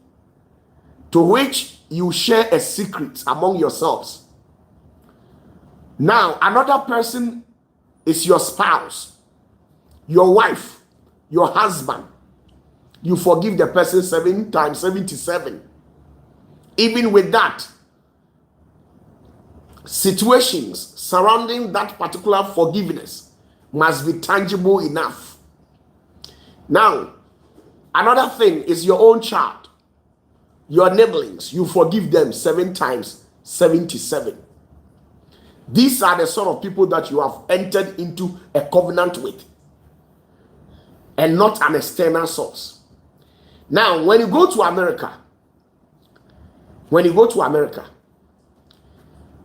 [SPEAKER 1] to which you share a secret among yourselves. Now, another person is your spouse, your wife, your husband. You forgive the person 7 times 77. Even with that, situations surrounding that particular forgiveness must be tangible enough. Now, another thing is your own child, your nibblings. You forgive them 7 times 77. These are the sort of people that you have entered into a covenant with, and not an external source. Now, when you go to America,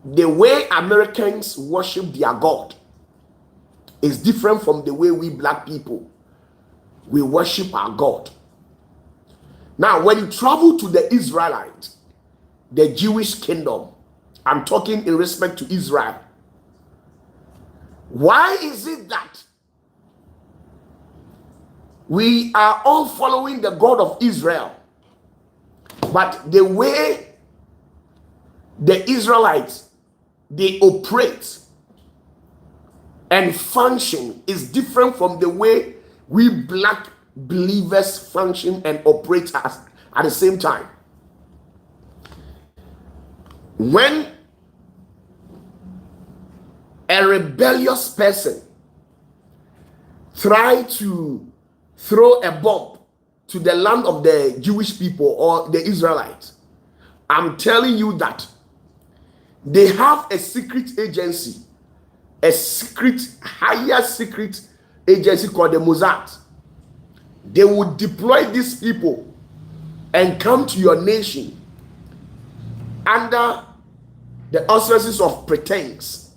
[SPEAKER 1] the way Americans worship their God is different from the way we black people, we worship our God. Now, when you travel to the Israelites, the Jewish kingdom, I'm talking in respect to Israel. Why is it that we are all following the God of Israel, but the way the Israelites, they operate and function is different from the way we black believers function and operate at the same time? When a rebellious person try to throw a bomb to the land of the Jewish people or the Israelites, I'm telling you that they have a secret agency, a secret, higher secret agency called the Mossad. They would deploy these people and come to your nation under the auspices of pretense,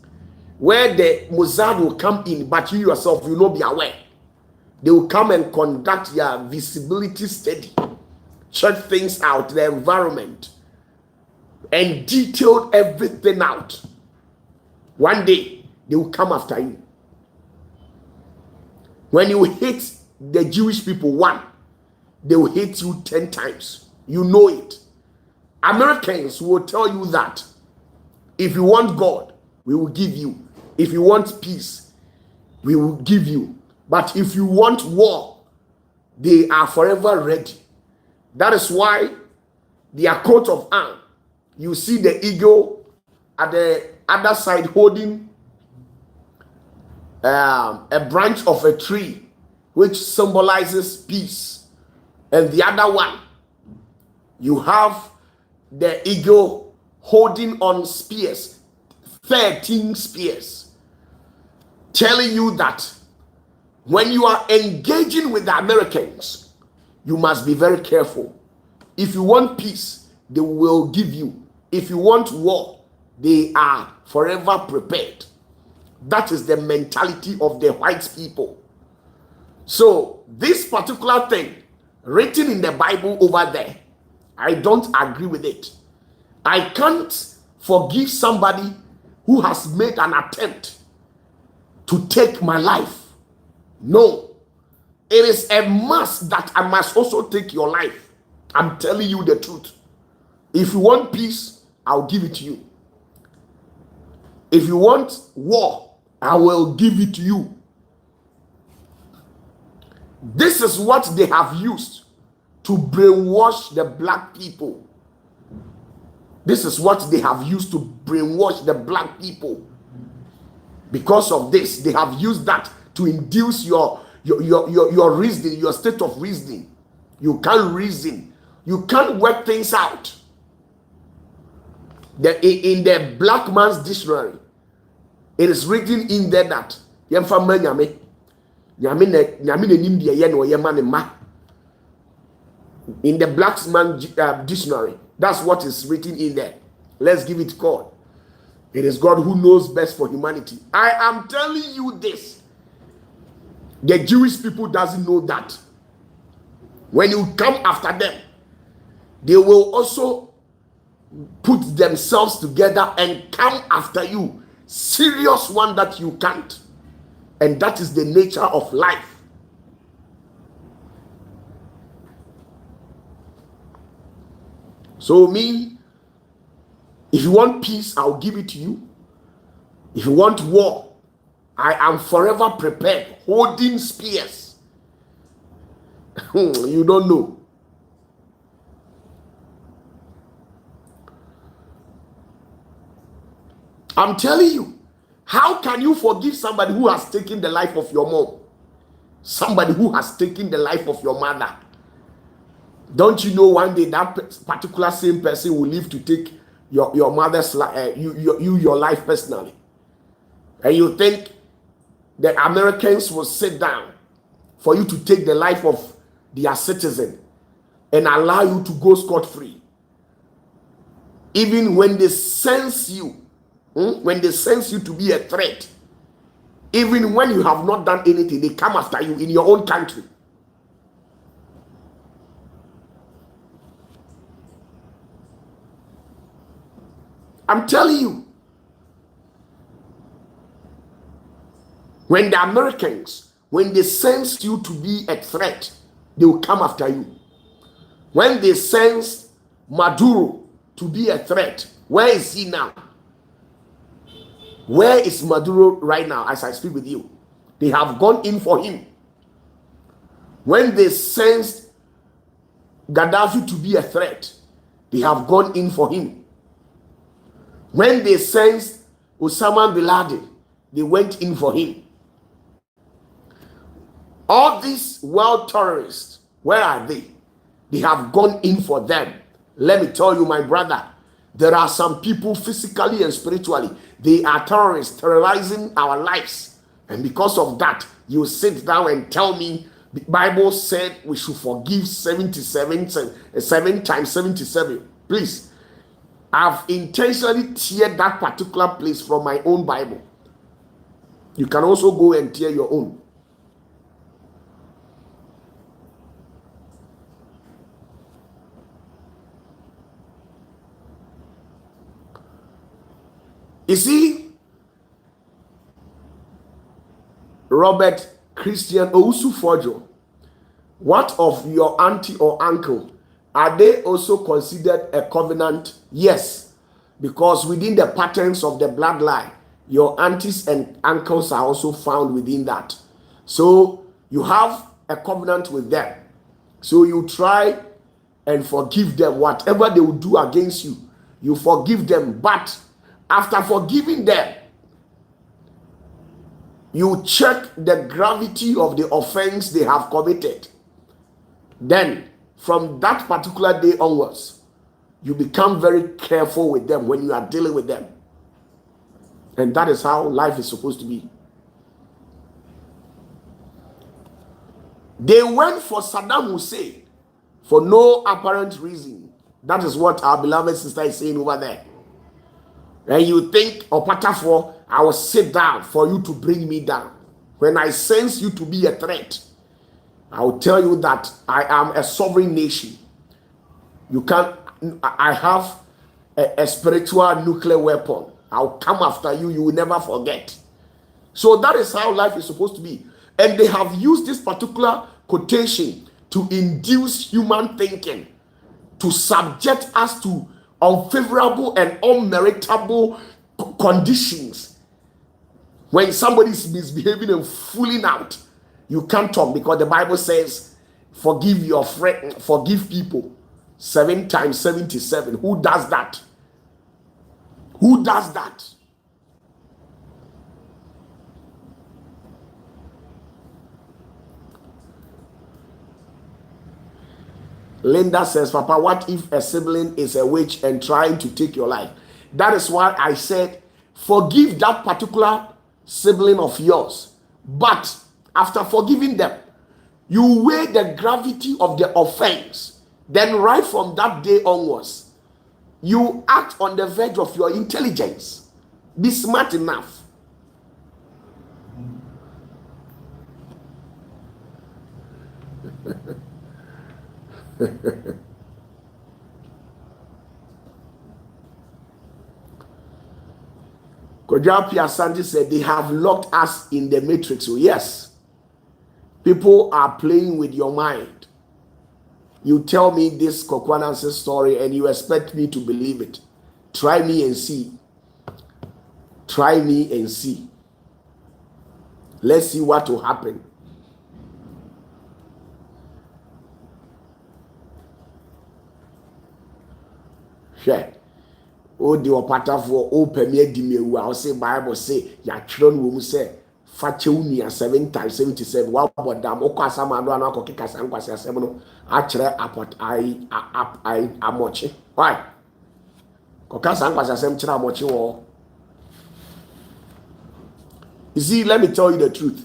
[SPEAKER 1] where the Mossad will come in, but you yourself will not be aware. They will come and conduct your visibility study, check things out, the environment, and detail everything out. One day, they will come after you. When you hit the Jewish people 1, they will hit you 10 times. You know it. Americans will tell you that if you want God, we will give you. If you want peace, we will give you. But if you want war, they are forever ready. That is why their coat of arms, you see the eagle at the other side holding a branch of a tree, which symbolizes peace. And the other one, you have the eagle holding on spears, 13 spears, telling you that when you are engaging with the Americans, you must be very careful. If you want peace, they will give you. If you want war, they are forever prepared. That is the mentality of the white people. So this particular thing written in the Bible over there, I don't agree with it. I can't forgive somebody who has made an attempt to take my life. No, it is a must that I must also take your life. I'm telling you the truth. If you want peace, I'll give it to you. If you want war, I will give it to you. This is what they have used to brainwash the black people. This is what they have used to brainwash the black people. Because of this, they have used that to induce your reasoning, your state of reasoning. You can't reason. You can't work things out. In the black man's dictionary, it is written in there that in the black man's dictionary, that's what is written in there. Let's give it God. It is God who knows best for humanity. I am telling you this. The Jewish people doesn't know that. When you come after them, they will also put themselves together and come after you. Serious one that you can't. And that is the nature of life. So me, if you want peace, I'll give it to you. If you want war, I am forever prepared, holding spears. You don't know. I'm telling you, How can you forgive somebody who has taken the life of your mom? Somebody who has taken the life of your mother? Don't you know one day that particular same person will live to take your mother's life, your life personally? And you think the Americans will sit down for you to take the life of their citizen and allow you to go scot-free? Even when they sense you, when they sense you to be a threat, even when you have not done anything, they come after you in your own country. I'm telling you, when the Americans, when they sense you to be a threat, they will come after you. When they sense Maduro to be a threat, where is he now? Where is Maduro right now as I speak with you? They have gone in for him. When they sensed Gaddafi to be a threat, they have gone in for him. When they sensed Osama bin Laden, they went in for him. All these world terrorists, where are they? They have gone in for them. Let me tell you, my brother, there are some people physically and spiritually, they are terrorists terrorizing our lives. And because of that, you sit down and tell me the Bible said we should forgive 7 times 77. Please, I've intentionally teared that particular place from my own Bible. You can also go and tear your own. You see, Robert Christian Owusu-Forjo, what of your auntie or uncle? Are they also considered a covenant? Yes, because within the patterns of the bloodline, your aunties and uncles are also found within that. So you have a covenant with them. So you try and forgive them. Whatever they will do against you, you forgive them. But after forgiving them, you check the gravity of the offense they have committed. Then, from that particular day onwards, you become very careful with them when you are dealing with them. And that is how life is supposed to be. They went for Saddam Hussein for no apparent reason. That is what our beloved sister is saying over there. And you think, OPATAFUOR, I will sit down for you to bring me down. When I sense you to be a threat, I will tell you that I am a sovereign nation. You can't, I have a spiritual nuclear weapon. I'll come after you, you will never forget. So that is how life is supposed to be. And they have used this particular quotation to induce human thinking, to subject us to unfavorable and unmeritable conditions. When somebody is misbehaving and fooling out, you can't talk, because the Bible says, forgive your friend, forgive people 7 times 77. Who does that? Who does that? Linda says, Papa, what if a sibling is a witch and trying to take your life? That is why I said, forgive that particular sibling of yours. But after forgiving them, you weigh the gravity of the offense. Then right from that day onwards, you act on the verge of your intelligence. Be smart enough. Kojapi Asante said they have locked us in the matrix. So yes, people are playing with your mind. You tell me this Kokwanansi story and you expect me to believe it. Try me and see. Try me and see. Let's see what will happen. Sure. o di opatafoɔ o pɛmi edi mi ewu a ɔsɛ Bible say yatwerɛ no wɔm sɛ fakyɛ unia 7 times 77 wa bɔ dam okɔ asamado ano akɔ keka sankwasi asɛm no akyerɛ amɔkye why kɔka sankwasi asɛm kyerɛ amɔkye wɔ. You see, let me tell you the truth.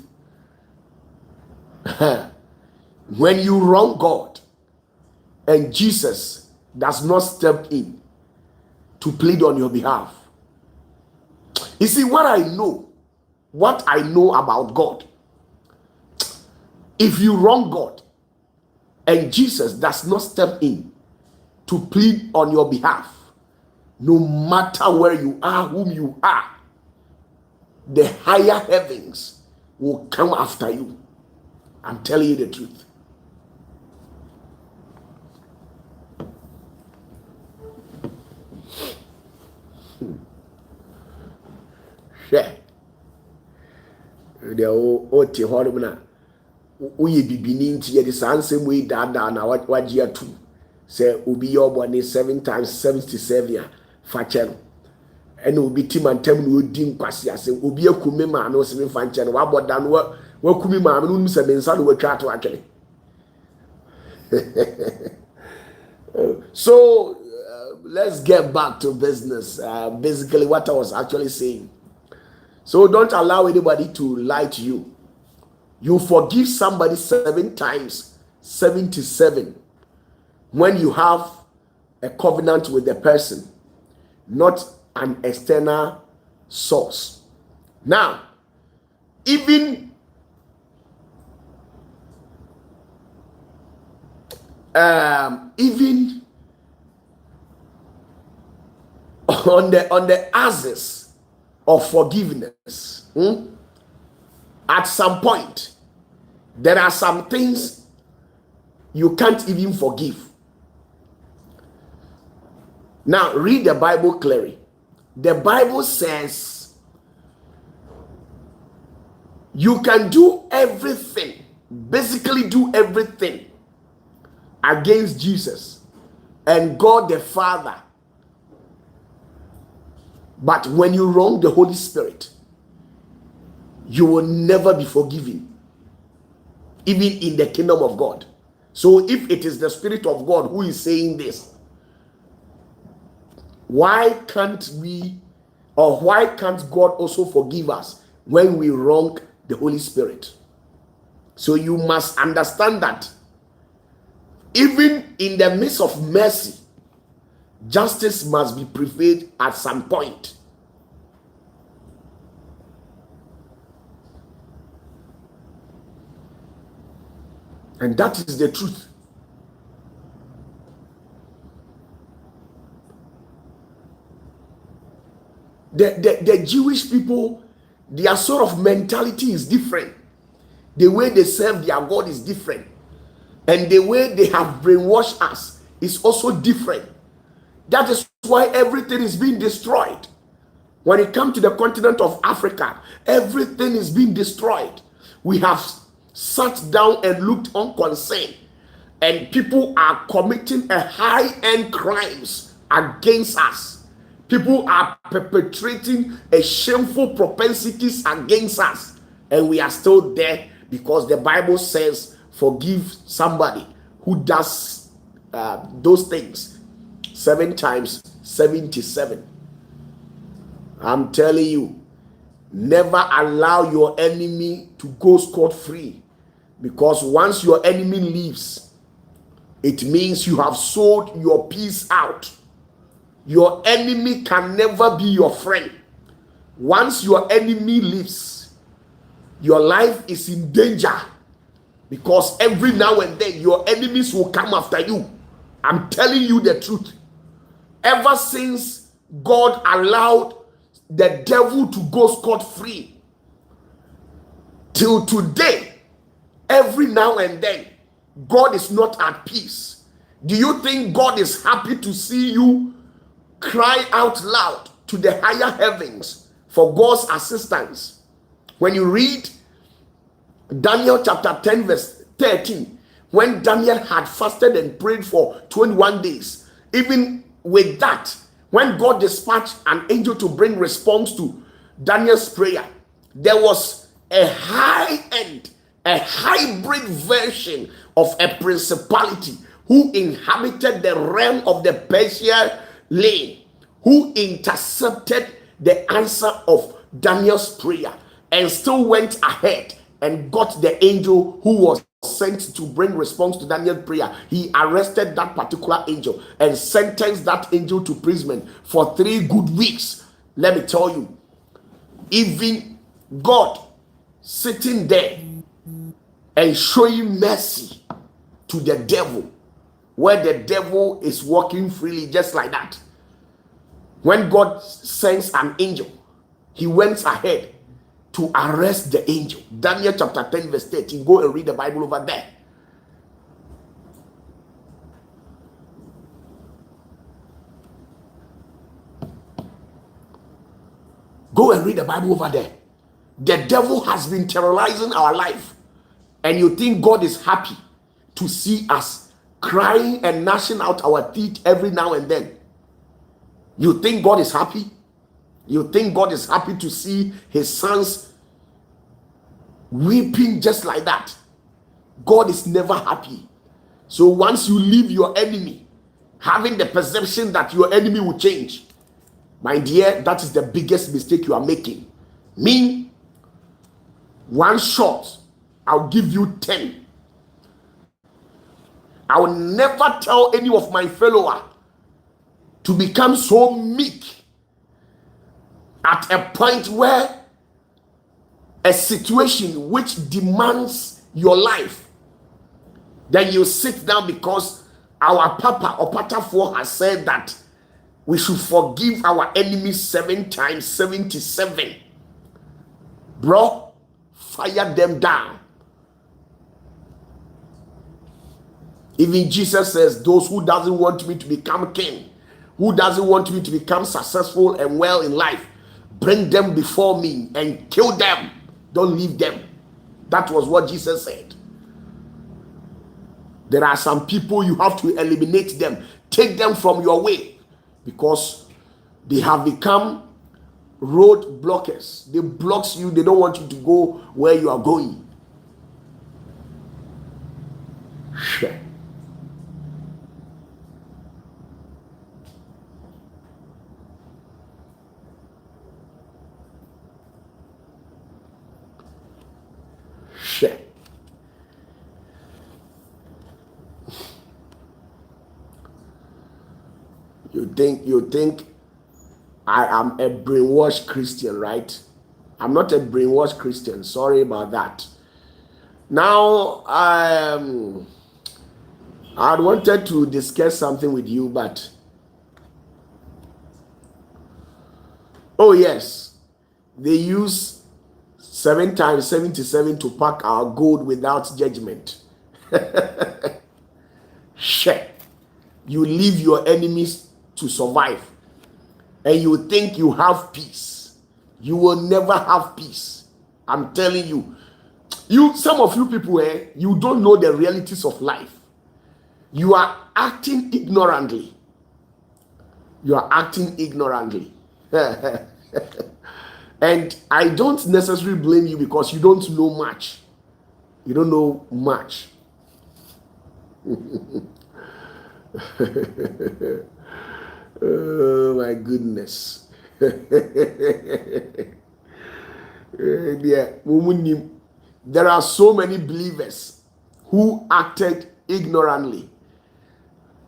[SPEAKER 1] When you wrong God and Jesus does not step in to plead on your behalf. You see, what I know about God, if you wrong God and Jesus does not step in to plead on your behalf, no matter where you are, whom you are, the higher heavens will come after you. I'm telling you the truth. Yeah. The old horrible. We be beginning to the same way that now what year two. Say, Ubi your body 7 times 77 facel. And Ubi Tim and Tem would dim Quasia. Say, Ubi a Kumima, no 7 facel. What about done what Kumima, Moon 7 son will try to actually. So let's get back to business. Basically, what I was actually saying. So don't allow anybody to lie to you. You forgive somebody 7 times 77 when you have a covenant with the person, not an external source. Now, even on the axis of forgiveness, at some point there are some things you can't even forgive. Now read the Bible clearly. The Bible says you can do everything, basically do everything against Jesus and God the Father, but when you wrong the Holy Spirit, you will never be forgiven, even in the kingdom of God. So if it is the Spirit of God who is saying this, why can't we, or why can't God also forgive us when we wrong the Holy Spirit? So you must understand that even in the midst of mercy, justice must be prevailed at some point. And that is the truth. The Jewish people, their sort of mentality is different. The way they serve their God is different. And the way they have brainwashed us is also different. That is why everything is being destroyed. When it comes to the continent of Africa, everything is being destroyed. We have sat down and looked unconcerned, and people are committing a high-end crimes against us. People are perpetrating a shameful propensities against us, and we are still there because the Bible says forgive somebody who does those things 7 times 77. I'm telling you, never allow your enemy to go scot-free, because once your enemy leaves, it means you have sold your peace out. Your enemy can never be your friend. Once your enemy leaves, your life is in danger, because every now and then your enemies will come after you. I'm telling you the truth. Ever since God allowed the devil to go scot-free till today, every now and then God is not at peace. Do you think God is happy to see you cry out loud to the higher heavens for God's assistance? When you read Daniel chapter 10 verse 13, when Daniel had fasted and prayed for 21 days, even with that, when God dispatched an angel to bring response to Daniel's prayer, there was a high-end, a hybrid version of a principality who inhabited the realm of the Persian lane, who intercepted the answer of Daniel's prayer and still went ahead and got the angel who was sent to bring response to Daniel's prayer. He arrested that particular angel and sentenced that angel to imprisonment for 3 good weeks. Let me tell you, even God sitting there and showing mercy to the devil, where the devil is walking freely just like that. When God sends an angel, he went ahead to arrest the angel. Daniel chapter 10 verse 13. Go and read the Bible over there. Go and read the Bible over there. The devil has been terrorizing our life, and you think God is happy to see us crying and gnashing out our teeth every now and then? You think God is happy? You think God is happy to see his sons weeping just like that? God is never happy. So once you leave your enemy, having the perception that your enemy will change, my dear, that is the biggest mistake you are making. Me, one shot, I'll give you 10. I will never tell any of my follower to become so meek at a point where a situation which demands your life, then you sit down because our Papa OPATAFUOR has said that we should forgive our enemies 7 times 77. Bro, fire them down. Even Jesus says, those who doesn't want me to become king, who doesn't want me to become successful and well in life, bring them before me and kill them. Don't leave them. That was what Jesus said. There are some people you have to eliminate them. Take them from your way because they have become road blockers. They blocks you. They don't want you to go where you are going. Sure. You think I am a brainwashed Christian, right? I'm not a brainwashed Christian. Sorry about that. Now, I wanted to discuss something with you, but oh yes, they use 7 times 77 to pack our gold without judgment. Shit. You leave your enemies to survive, and you think you have peace. You will never have peace. I'm telling you. Some of you people, you don't know the realities of life. You are acting ignorantly. You are acting ignorantly. And I don't necessarily blame you because you don't know much. You don't know much. Oh my goodness. There are so many believers who acted ignorantly.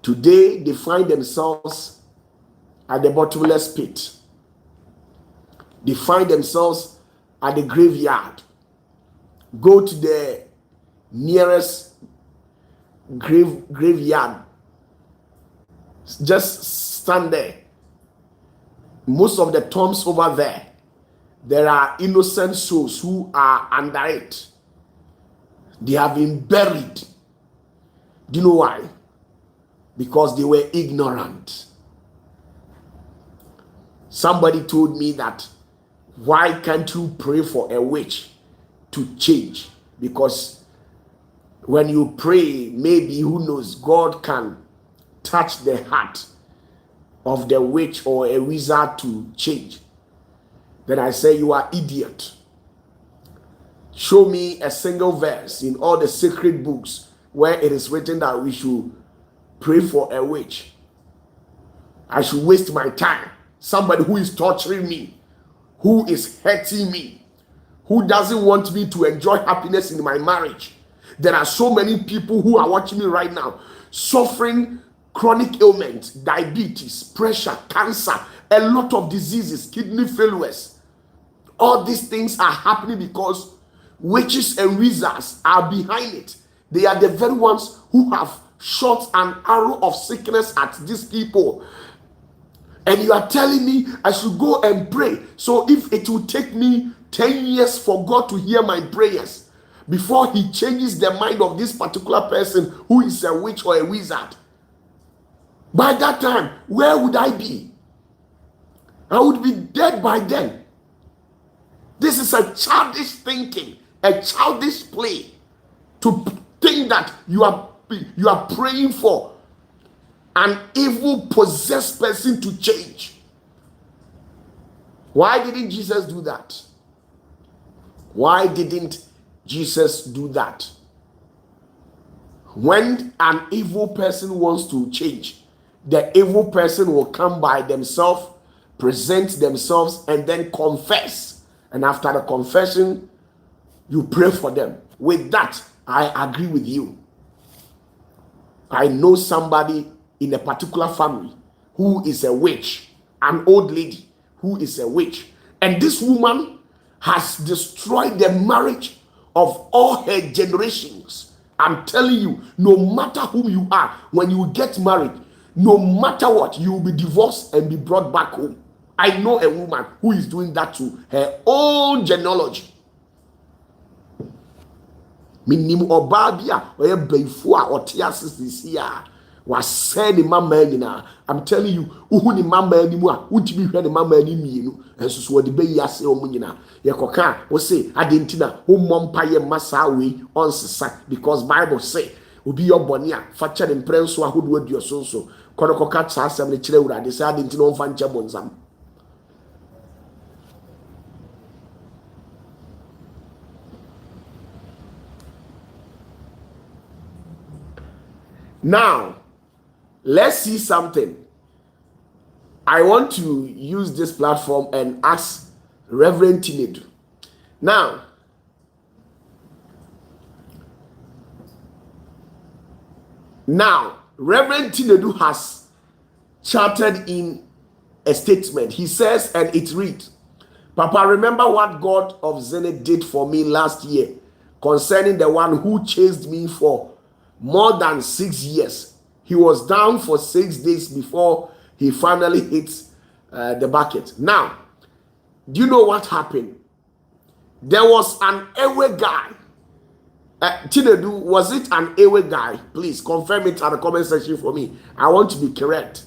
[SPEAKER 1] Today they find themselves at the bottomless pit. They find themselves at the graveyard. Go to the nearest graveyard. Just stand there. Most of the tombs over there are innocent souls who are under it. They have been buried. Do you know why? Because they were ignorant. Somebody told me that, why can't you pray for a witch to change? Because when you pray, maybe, who knows, God can touch the heart of the witch or a wizard to change, then I say you are idiot. Show me a single verse in all the sacred books where it is written that we should pray for a witch. I should waste my time. Somebody who is torturing me, who is hurting me, who doesn't want me to enjoy happiness in my marriage. There are so many people who are watching me right now suffering chronic ailments, diabetes, pressure, cancer, a lot of diseases, kidney failures. All these things are happening because witches and wizards are behind it. They are the very ones who have shot an arrow of sickness at these people. And you are telling me I should go and pray. So if it will take me 10 years for God to hear my prayers before he changes the mind of this particular person who is a witch or a wizard, by that time, where would I be? I would be dead by then. This is a childish thinking, a childish play to think that you are praying for an evil possessed person to change. Why didn't Jesus do that? Why didn't Jesus do that? When an evil person wants to change, the evil person will come by themselves, present themselves, and then confess. And after the confession, you pray for them. With that, I agree with you. I know somebody in a particular family who is a witch, an old lady who is a witch. And this woman has destroyed the marriage of all her generations. I'm telling you, no matter who you are, when you get married, no matter what, you will be divorced and be brought back home. I know a woman who is doing that to her own genealogy. Minim obabia oye beifo a otiasis this year was said the mama nyina. I'm telling you, uhu ni mama animu a untimi hwe ni mama ani mienu enso so de be yase omu nyina yekoka wo say adentina wo mompa ye masa we onsesa, because Bible say obi yobone a fa kere mprenso ahodo aduoso so konokoka tsa asem ne kire wurade say adentina on fa nche bonzam. Now, let's see something. I want to use this platform and ask Reverend Tinedu. Now, Reverend Tinedu has charted in a statement. He says, and it reads, Papa, remember what God of Zenith did for me last year concerning the one who chased me for more than 6 years. He was down for 6 days before he finally hit the bucket. Now, do you know what happened? There was an Ewe guy. Tinedu, was it an Ewe guy? Please confirm it at the comment section for me. I want to be correct.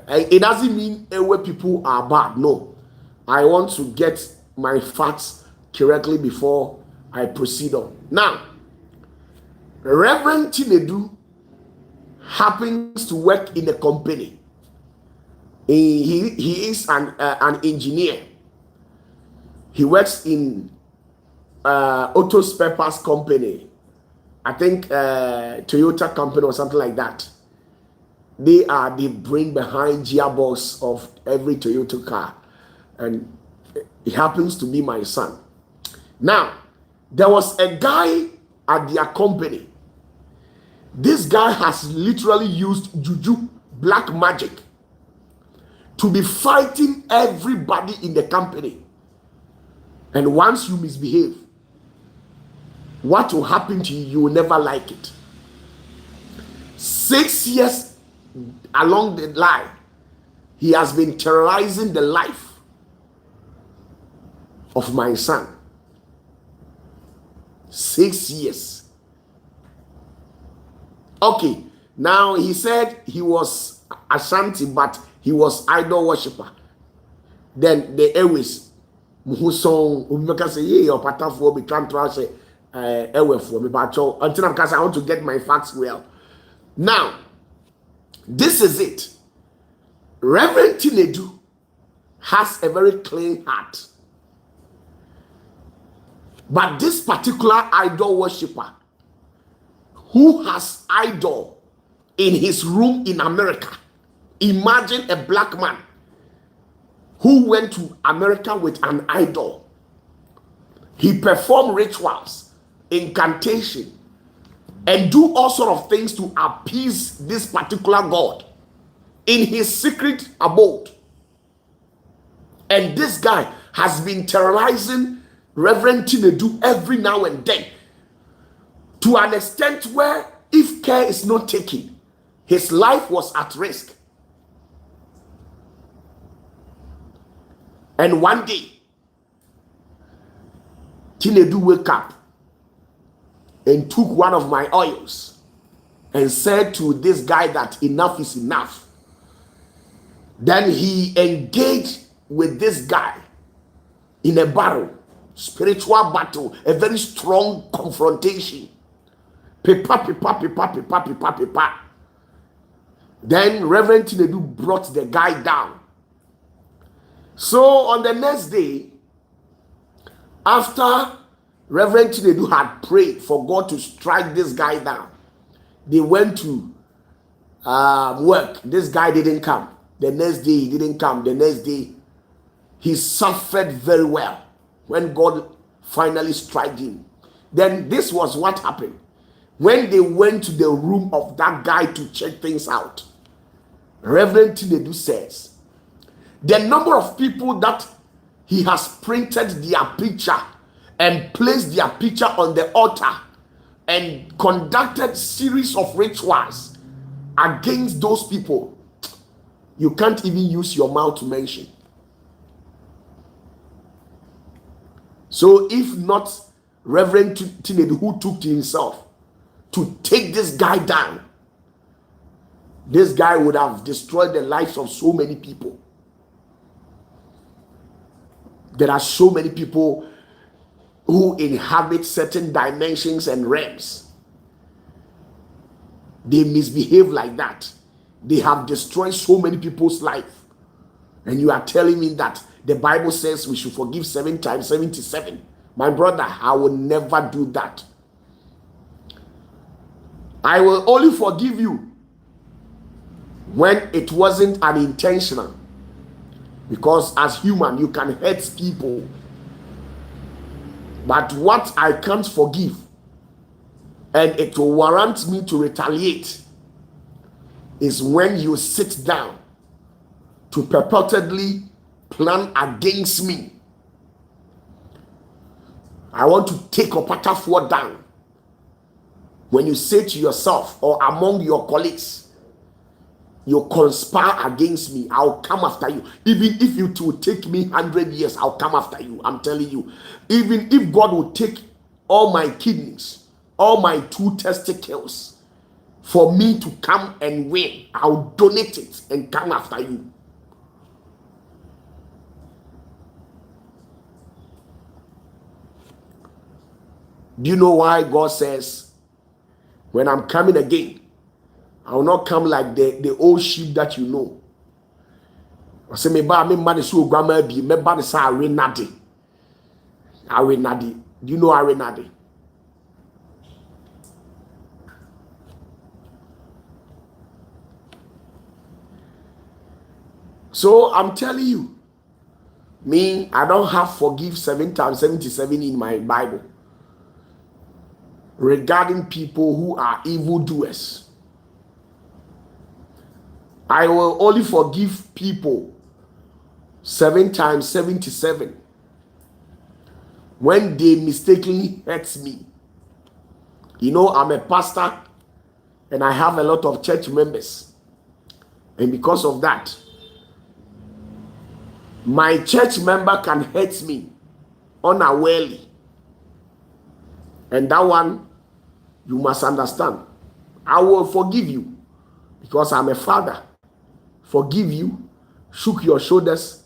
[SPEAKER 1] It doesn't mean Ewe people are bad. No. I want to get my facts correctly before I proceed on. Now, Reverend Tinedu happens to work in a company. He is an engineer. He works in auto spare parts company. I think Toyota company or something like that. They are the brain behind gearbox of every Toyota car. And he happens to be my son. Now, there was a guy at their company. This guy has literally used juju, black magic, to be fighting everybody in the company. And once you misbehave, what will happen to you? You will never like it. 6 years along the line, he has been terrorizing the life of my son. 6 years. Okay, now he said he was Ashanti, but he was idol worshiper. Then the Airways, Muhusong, Umeka say, yeah, OPATAFUOR be trying to say, for me, but until because I want to get my facts well. Now, this is it. Reverend Tinedu has a very clean heart. But this particular idol worshiper who has idol in his room in America, imagine a black man who went to America with an idol. He performed rituals, incantation, and do all sort of things to appease this particular god in his secret abode. And this guy has been terrorizing Reverend Tinedu every now and then, to an extent where if care is not taken, his life was at risk. And one day, Tinedu woke up and took one of my oils and said to this guy that enough is enough. Then he engaged with this guy in a battle, spiritual battle, a very strong confrontation. Then Reverend Tinedu brought the guy down. So on the next day, after Reverend Tinedu had prayed for God to strike this guy down, they went to work. This guy didn't come. The next day, he didn't come. The next day, he suffered very well when God finally struck him. Then this was what happened. When they went to the room of that guy to check things out, Reverend Tinedu says, the number of people that he has printed their picture and placed their picture on the altar and conducted series of rituals against those people, you can't even use your mouth to mention. So if not Reverend Tinedu, who took to himself to take this guy down, this guy would have destroyed the lives of so many people. There are so many people who inhabit certain dimensions and realms. They misbehave like that. They have destroyed so many people's life. And you are telling me that the Bible says we should forgive 7 times 77. My brother, I will never do that. I will only forgive you when it wasn't unintentional. Because as human, you can hurt people. But what I can't forgive, and it will warrant me to retaliate, is when you sit down to purportedly plan against me. I want to take OPATAFUOR down. When you say to yourself or among your colleagues, you conspire against me, I'll come after you. Even if it will take me 100 years, I'll come after you. I'm telling you. Even if God will take all my kidneys, all my 2 testicles, for me to come and win, I'll donate it and come after you. Do you know why God says, when I'm coming again, I will not come like the old sheep that you know. I say, me man is so grandma be, me ba is Arenadi. Arenadi. Do you know Arenadi? So I'm telling you, me, I don't have forgive 7 times 77 in my Bible regarding people who are evildoers. I will only forgive people 7 times 77 when they mistakenly hurt me. You know, I'm a pastor and I have a lot of church members. And because of that, my church member can hurt me unawarely. And that one, you must understand. I will forgive you because I'm a father. Forgive you, shook your shoulders,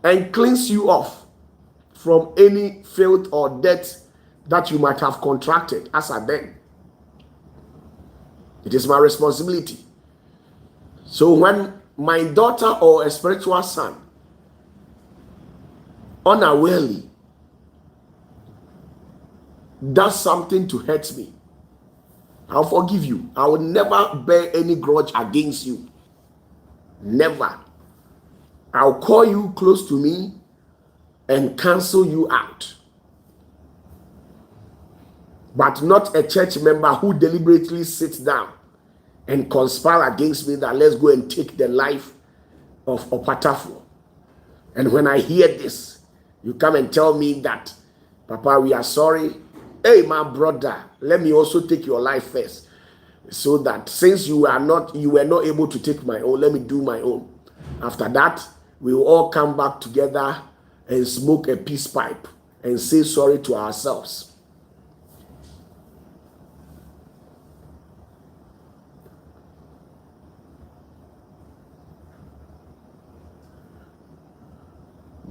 [SPEAKER 1] and cleanse you off from any filth or debt that you might have contracted as a then. It is my responsibility. So when my daughter or a spiritual son unawarely does something to hurt me, I'll forgive you. I will never bear any grudge against you. Never. I'll call you close to me and cancel you out. But not a church member who deliberately sits down and conspire against me that let's go and take the life of OPATAFUOR. And when I hear this, you come and tell me that, Papa, we are sorry. Hey, my brother, let me also take your life first. So that since you were not able to take my own, let me do my own. After that, we will all come back together and smoke a peace pipe and say sorry to ourselves.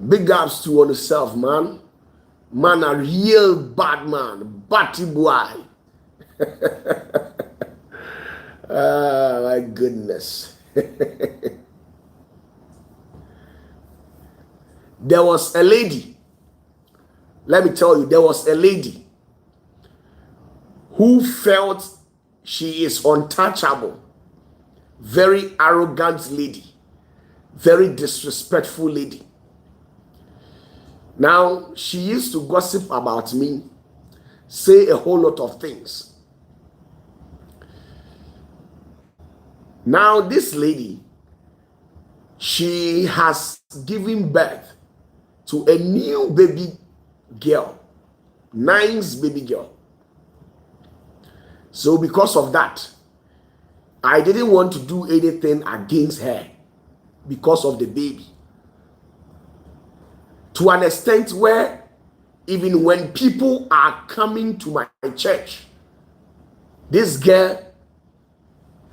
[SPEAKER 1] Big ups to yourself, man. Man, a real bad man, batty boy. Oh, my goodness. There was a lady. Let me tell you, there was a lady who felt she is untouchable. Very arrogant lady. Very disrespectful lady. Now, she used to gossip about me, say a whole lot of things. Now, this lady, she has given birth to a new baby girl, nice baby girl. So because of that, I didn't want to do anything against her because of the baby. To an extent where even when people are coming to my church, this girl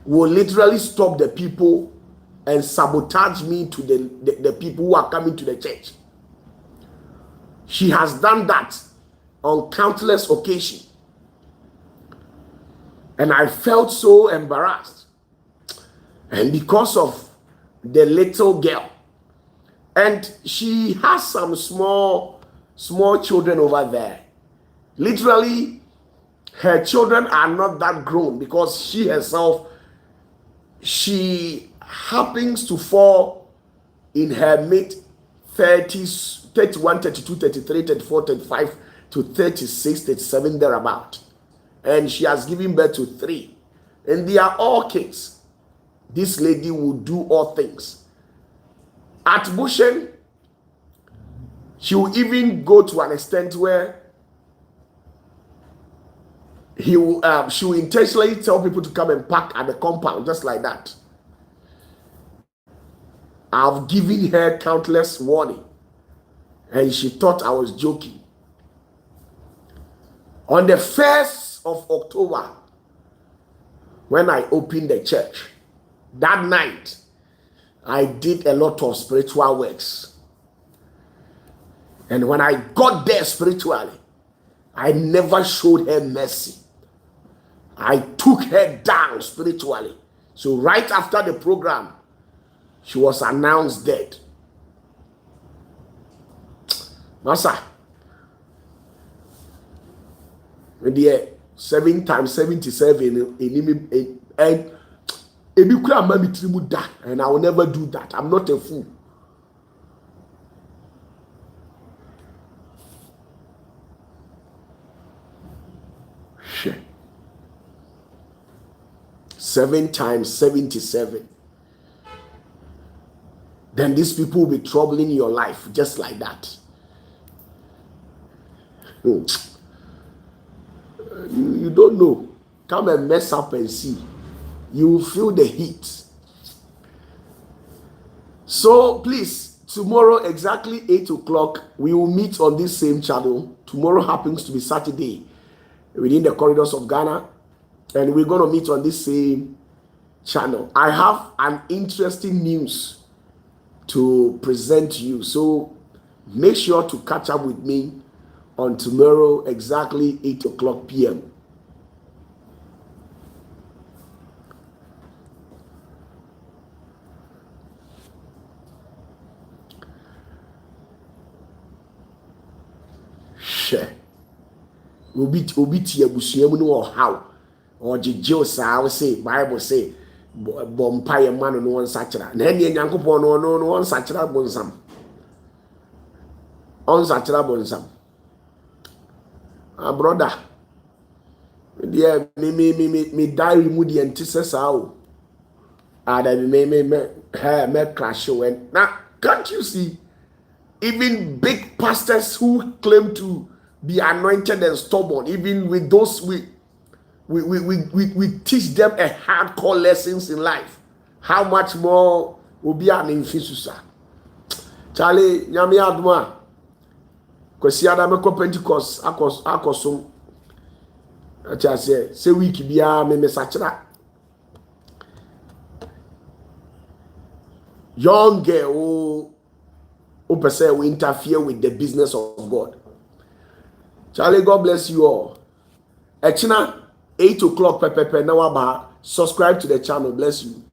[SPEAKER 1] will literally stop the people and sabotage me to the people who are coming to the church. She has done that on countless occasions. And I felt so embarrassed. And because of the little girl, and she has some small children over there. Literally, her children are not that grown because she herself, she happens to fall in her mid-30s, 31, 32, 33, 34, 35 to 36, 37 thereabout. And she has given birth to 3. And they are all kids. This lady will do all things. At Bushen, she will even go to an extent where she will intentionally tell people to come and park at the compound, just like that. I've given her countless warning, and she thought I was joking. On the 1st of October, when I opened the church, that night, I did a lot of spiritual works. And when I got there spiritually, I never showed her mercy. I took her down spiritually. So right after the program, she was announced dead. Massa, the 7 times 77 and I will never do that. I'm not a fool. Shit. 7 times 77. Then these people will be troubling your life just like that. You don't know. Come and mess up and see. You will feel the heat. So please, tomorrow exactly 8 o'clock, we will meet on this same channel. Tomorrow happens to be Saturday within the corridors of Ghana. And we're going to meet on this same channel. I have an interesting news to present to you. So make sure to catch up with me on tomorrow exactly 8 o'clock p.m. hwɛ obi tie abusua mu no how or jejeo saa say Bible say bompa ye ma no won sachira na ene Nyankopon no won sachira bonsam on sachira bonsam brother dear me diary mu de ntise saa o that me crash when now can't you see even big pastors who claim to be anointed and stubborn, even with those we teach them a hardcore lessons in life. How much more will be an infisusa? Charlie, nyami aduma. Kwesi adame Pentecost akosum. Acha say week bia me sachira. Young girl who person will interfere with the business of God. Charlie, God bless you all. Echina 8 o'clock pepe now about subscribe to the channel. Bless you.